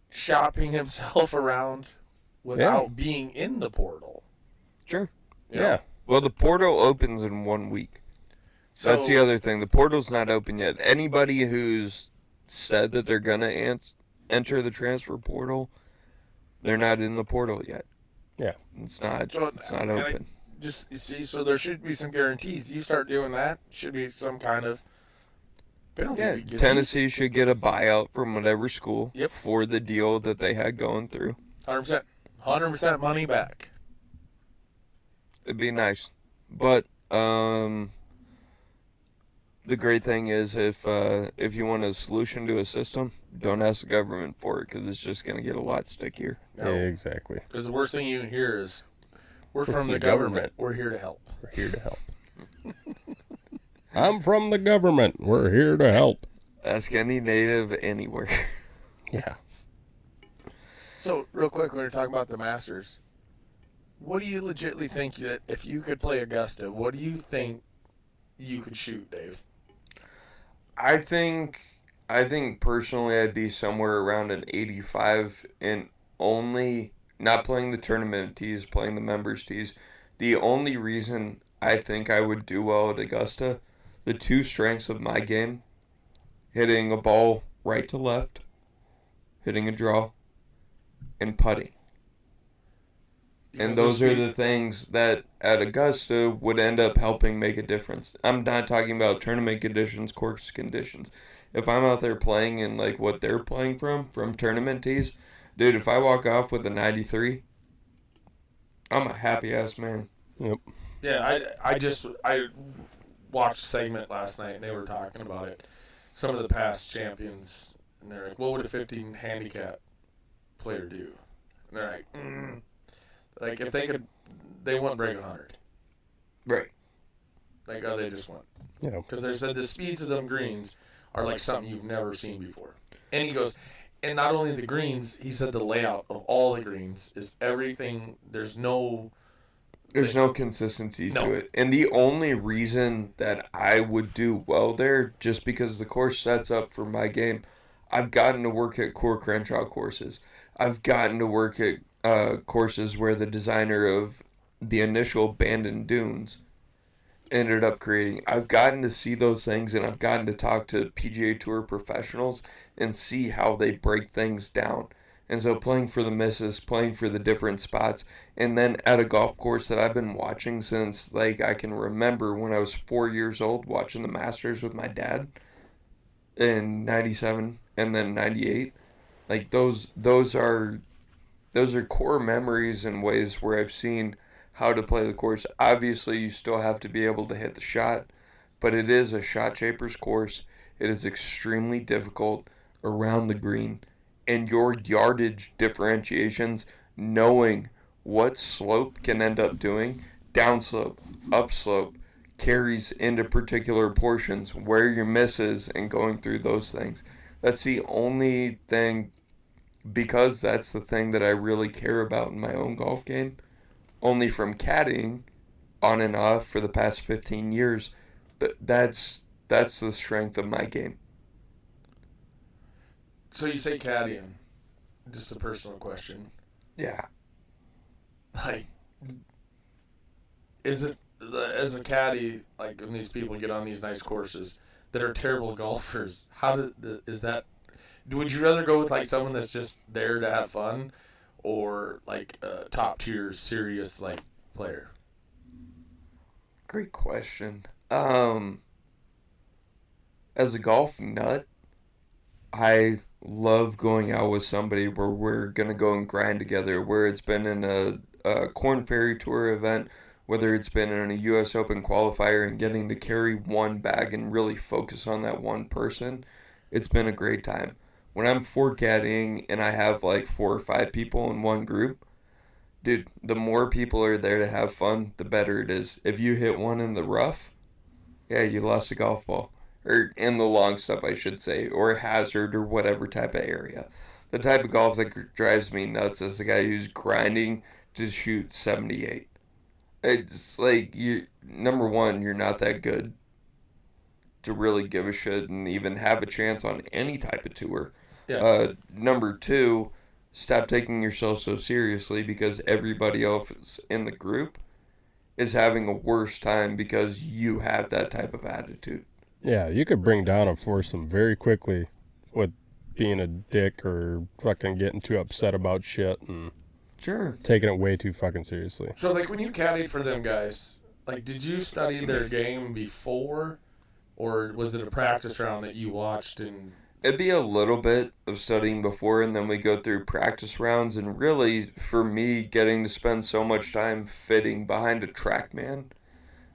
C: shopping himself around without being in the portal.
A: Sure.
B: Yeah.
A: Well, the portal opens in 1 week.
C: So,
A: That's the other thing. The portal's not open yet. Anybody who's said that they're going to enter the transfer portal, they're not in the portal yet.
B: Yeah.
A: It's not
C: and
A: open.
C: Just, you see, so there should be some guarantees. You start doing that, should be some kind of penalty.
A: Yeah, Tennessee should get a buyout from whatever school
C: Yep.
A: for the deal that they had going through.
C: 100%. 100% money back.
A: It'd be nice. But the great thing is if you want a solution to a system, don't ask the government for it because it's just going to get a lot stickier.
C: No.
B: Yeah, exactly.
C: Because the worst thing you can hear is, we're from the government. We're here to help.
B: We're here to help. I'm from the government. We're here to help.
A: Ask any native anywhere.
B: Yeah.
C: So, real quick, when you're talking about the Masters, what do you legitimately think that if you could play Augusta, what do you think you could shoot, Dave?
A: I think personally I'd be somewhere around an 85 and only not playing the tournament tees, playing the members tees. The only reason I think I would do well at Augusta, the two strengths of my game, hitting a ball right to left, hitting a draw, and putting. And those are the things that at Augusta would end up helping make a difference. I'm not talking about tournament conditions, course conditions. If I'm out there playing in like what they're playing from tournament tees, dude, if I walk off with a 93, I'm a happy ass man.
B: Yep.
C: Yeah, I watched a segment last night and they were talking about it. Some of the past champions, and they're like, what would a 15 handicap player do? And they're like, if they could, they wouldn't break 100.
A: Right.
C: Like, oh, they just won't.
B: Yeah.
C: Because they said the speeds of them greens are like something you've never seen before. And he goes, and not only the greens, he said the layout of all the greens is everything. There's no
A: consistency
C: No.
A: to it. And the only reason that I would do well there, just because the course sets up for my game, I've gotten to work at Core Crenshaw courses. I've gotten to work at courses where the designer of the initial Bandon Dunes ended up creating. I've gotten to see those things, and I've gotten to talk to PGA Tour professionals and see how they break things down And so playing for the misses, playing for the different spots, and then at a golf course that I've been watching since, like, I can remember when I was 4 years old watching the Masters with my dad in 97 and then 98. Like, those are core memories and ways where I've seen how to play the course. Obviously, you still have to be able to hit the shot, but it is a shot shaper's course. It is extremely difficult around the green, and your yardage differentiations, knowing what slope can end up doing, downslope, upslope, carries into particular portions, where your misses, and going through those things. That's the only thing, because that's the thing that I really care about in my own golf game, only from caddying on and off for the past 15 years, that's the strength of my game.
C: So you say caddying, just a personal question.
A: Yeah.
C: Like, is it, as a caddy, like when these people get on these nice courses that are terrible golfers, would you rather go with like someone that's just there to have fun, or like a top tier serious like player?
A: Great question. As a golf nut, I love going out with somebody where we're going to go and grind together, where it's been in a Corn Ferry Tour event, whether it's been in a U.S. Open qualifier and getting to carry one bag and really focus on that one person. It's been a great time. When I'm caddying and I have like 4 or 5 people in one group, dude, the more people are there to have fun, the better it is. If you hit one in the rough, yeah, you lost a golf ball. Or in the long stuff, I should say, or a hazard or whatever type of area. The type of golf that drives me nuts is the guy who's grinding to shoot 78. It's like, number one, you're not that good to really give a shit and even have a chance on any type of tour.
C: Yeah.
A: Number two, stop taking yourself so seriously, because everybody else in the group is having a worse time because you have that type of attitude.
B: Yeah, you could bring down a foursome very quickly with being a dick or fucking getting too upset about shit and
A: Sure.
B: taking it way too fucking seriously.
C: So like when you caddied for them guys, like did you study their game before, or was it a practice round that you watched? And
A: It'd be a little bit of studying before, and then we go through practice rounds, and really, for me, getting to spend so much time fitting behind a TrackMan,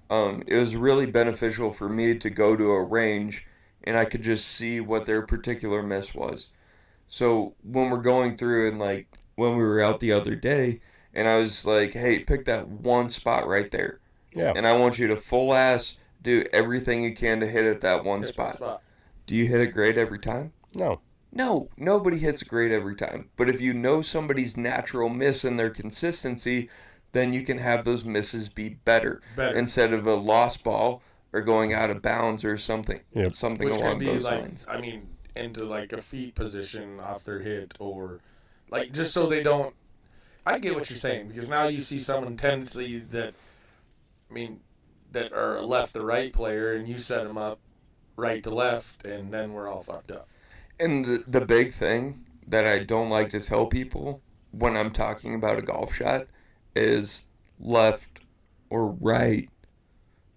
A: it was really beneficial for me to go to a range, and I could just see what their particular miss was. So when we're going through, and like when we were out the other day, and I was like, hey, pick that one spot right there.
B: Yeah.
A: And I want you to full ass do everything you can to hit it that one spot. Do you hit it great every time?
B: No.
A: No, nobody hits it great every time. But if you know somebody's natural miss and their consistency, then you can have those misses be better. Instead of a lost ball or going out of bounds or something.
B: Yep.
A: Something
C: which
A: along
C: can be
A: those
C: like,
A: lines.
C: I mean, into like a feet position off their hit, or like just so they don't. I get what you're saying, because now you see someone tendency that, I mean, that are a left to right player, and you set them up right to left, and then we're all fucked up.
A: And the big thing that I don't like to tell people when I'm talking about a golf shot is left or right,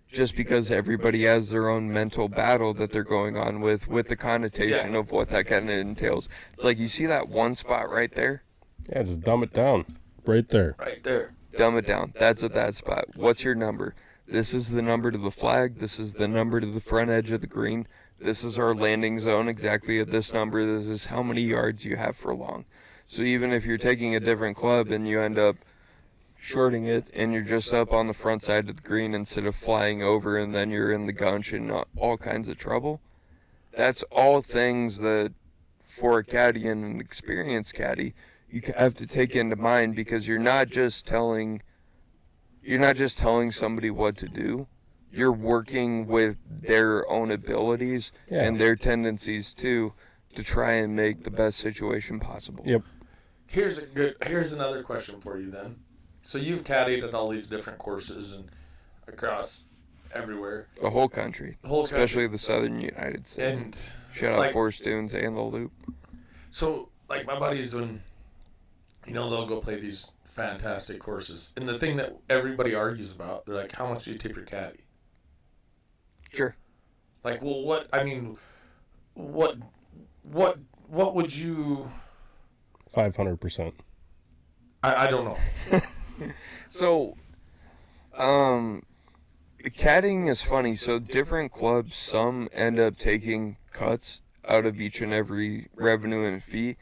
A: just because everybody has their own mental battle that they're going on with the connotation of what that kind of entails. It's like, you see that one spot right there?
B: Yeah, just dumb it down. Right there.
C: Right there.
A: Dumb it down. That's at that spot. What's your number? This is the number to the flag. This is the number to the front edge of the green. This is our landing zone exactly at this number. This is how many yards you have for long. So even if you're taking a different club and you end up shorting it and you're just up on the front side of the green instead of flying over, and then you're in the gunch and all kinds of trouble, that's all things that for a caddy and an experienced caddy you have to take into mind, because you're not just telling somebody what to do. You're working with their own abilities and their tendencies too, to try and make the best situation possible.
B: Yep.
C: Here's another question for you then. So you've caddied at all these different courses and across everywhere.
A: The whole country. Especially the southern United States.
C: And
A: shout out Forest Dunes and the Loop.
C: So like my buddies, when they'll go play these fantastic courses. And the thing that everybody argues about, they're like, how much do you tip your caddy?
A: Sure.
C: Like, well, what would you...
B: 500%.
C: I don't know.
A: So, caddying is funny. So different clubs, some end up taking cuts out of each and every revenue and fee.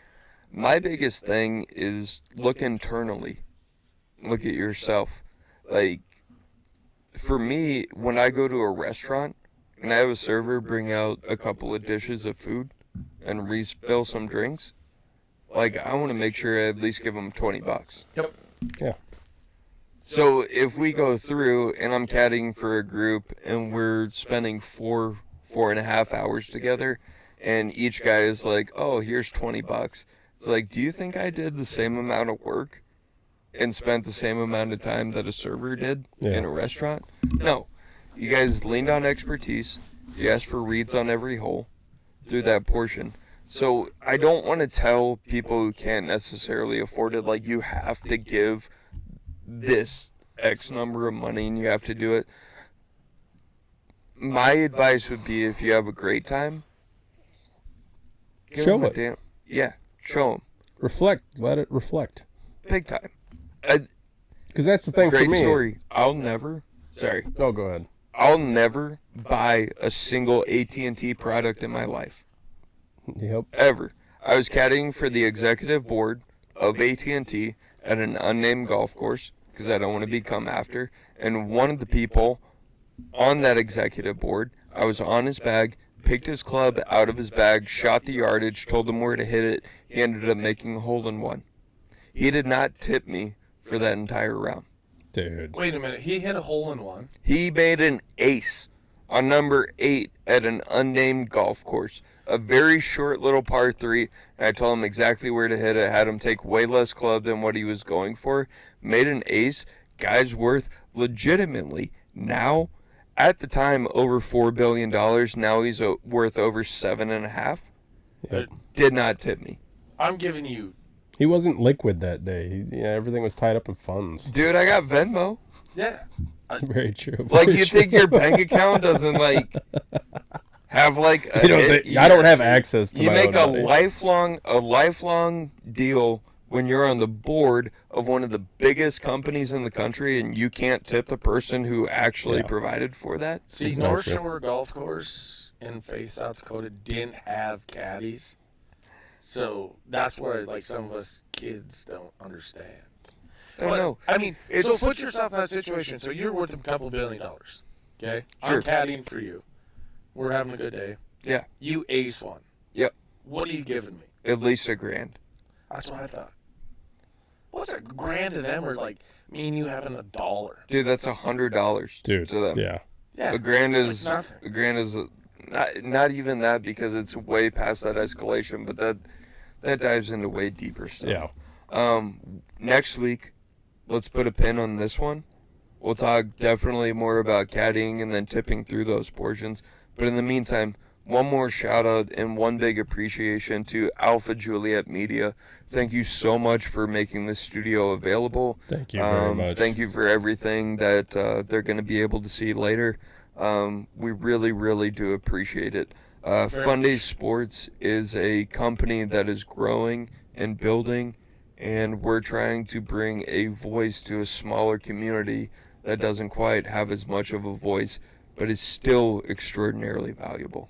A: My biggest thing is look internally. Look at yourself. Like, for me, when I go to a restaurant and I have a server bring out a couple of dishes of food and refill some drinks, like, I want to make sure I at least give them $20.
C: Yep.
B: Yeah.
A: So if we go through and I'm caddying for a group and we're spending 4.5 hours together, and each guy is like, oh, here's $20. It's like, do you think I did the same amount of work and spent the same amount of time that a server did in a restaurant? No. You guys leaned on expertise. You asked for reads on every hole through that portion. So I don't want to tell people who can't necessarily afford it, like, you have to give this X number of money and you have to do it. My advice would be, if you have a great time,
B: show it.
A: Show them.
B: Reflect. Let it reflect.
A: Big time.
B: Because that's the thing for me.
A: Great story. Sorry.
B: Oh, go ahead.
A: I'll never buy a single AT&T product in my life.
B: Yep.
A: Ever. I was caddying for the executive board of AT&T at an unnamed golf course, because I don't want to become after. And one of the people on that executive board, I was on his bag, picked his club out of his bag, shot the yardage, told him where to hit it. He ended up making a hole-in-one. He did not tip me for that entire round.
B: Dude.
C: Wait a minute. He hit a hole-in-one?
A: He made an ace on number 8 at an unnamed golf course. A very short little par 3. And I told him exactly where to hit it. Had him take way less club than what he was going for. Made an ace. Guy's worth legitimately now, at the time, over $4 billion. Now he's worth over $7.5 billion. Did not tip me.
C: I'm giving you...
B: He wasn't liquid that day. Everything was tied up in funds.
A: Dude, I got Venmo.
C: Yeah.
B: Very true.
A: Like,
B: Very
A: you
B: true.
A: think your bank account doesn't, like, have, like...
B: I don't have access to
A: you
B: my
A: make
B: own
A: a
B: money.
A: lifelong deal when you're on the board of one of the biggest companies in the country and you can't tip the person who actually provided for that.
C: See,
B: Exactly.
C: North Shore Golf Course in Faith, South Dakota didn't have caddies. So that's where, like, some of us kids don't understand.
A: I don't know.
C: I mean, so put yourself in that situation. So you're worth a couple $1 billion. Okay?
A: Sure.
C: I'm caddying for you. We're having a good day.
A: Yeah.
C: You ace one.
A: Yep.
C: What are you giving me?
A: At least $1,000.
C: That's what I thought. What's $1,000 to them, or like me and you having $1?
A: Dude, that's $100
B: Dude,
A: to them.
B: yeah.
C: Yeah.
A: $1,000 is not even that, because it's way past that escalation, but that dives into way deeper stuff.
B: Yeah.
A: Next week, let's put a pin on this one. We'll talk definitely more about caddying and then tipping through those portions. But in the meantime, one more shout out and one big appreciation to Alpha Juliet Media. Thank you so much for making this studio available.
B: Thank you very much.
A: Thank you for everything that they're going to be able to see later. We really, really do appreciate it. Fundayz Sports is a company that is growing and building, and we're trying to bring a voice to a smaller community that doesn't quite have as much of a voice, but is still extraordinarily valuable.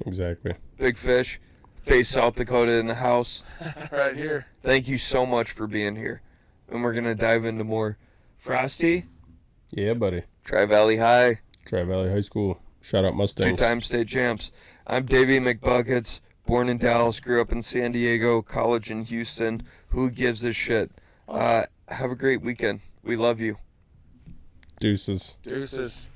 B: Exactly.
A: Big Fish, Face South Dakota in the house.
C: Right here.
A: Thank you so much for being here. And we're going to dive into more. Frosty,
B: Yeah, buddy.
A: Tri-Valley High,
B: Tri-Valley High School. Shout out Mustangs.
A: 2-time state champs. I'm Davey McBucketts, born in Dallas, grew up in San Diego, college in Houston. Who gives a shit? Have a great weekend. We love you.
B: Deuces.
C: Deuces.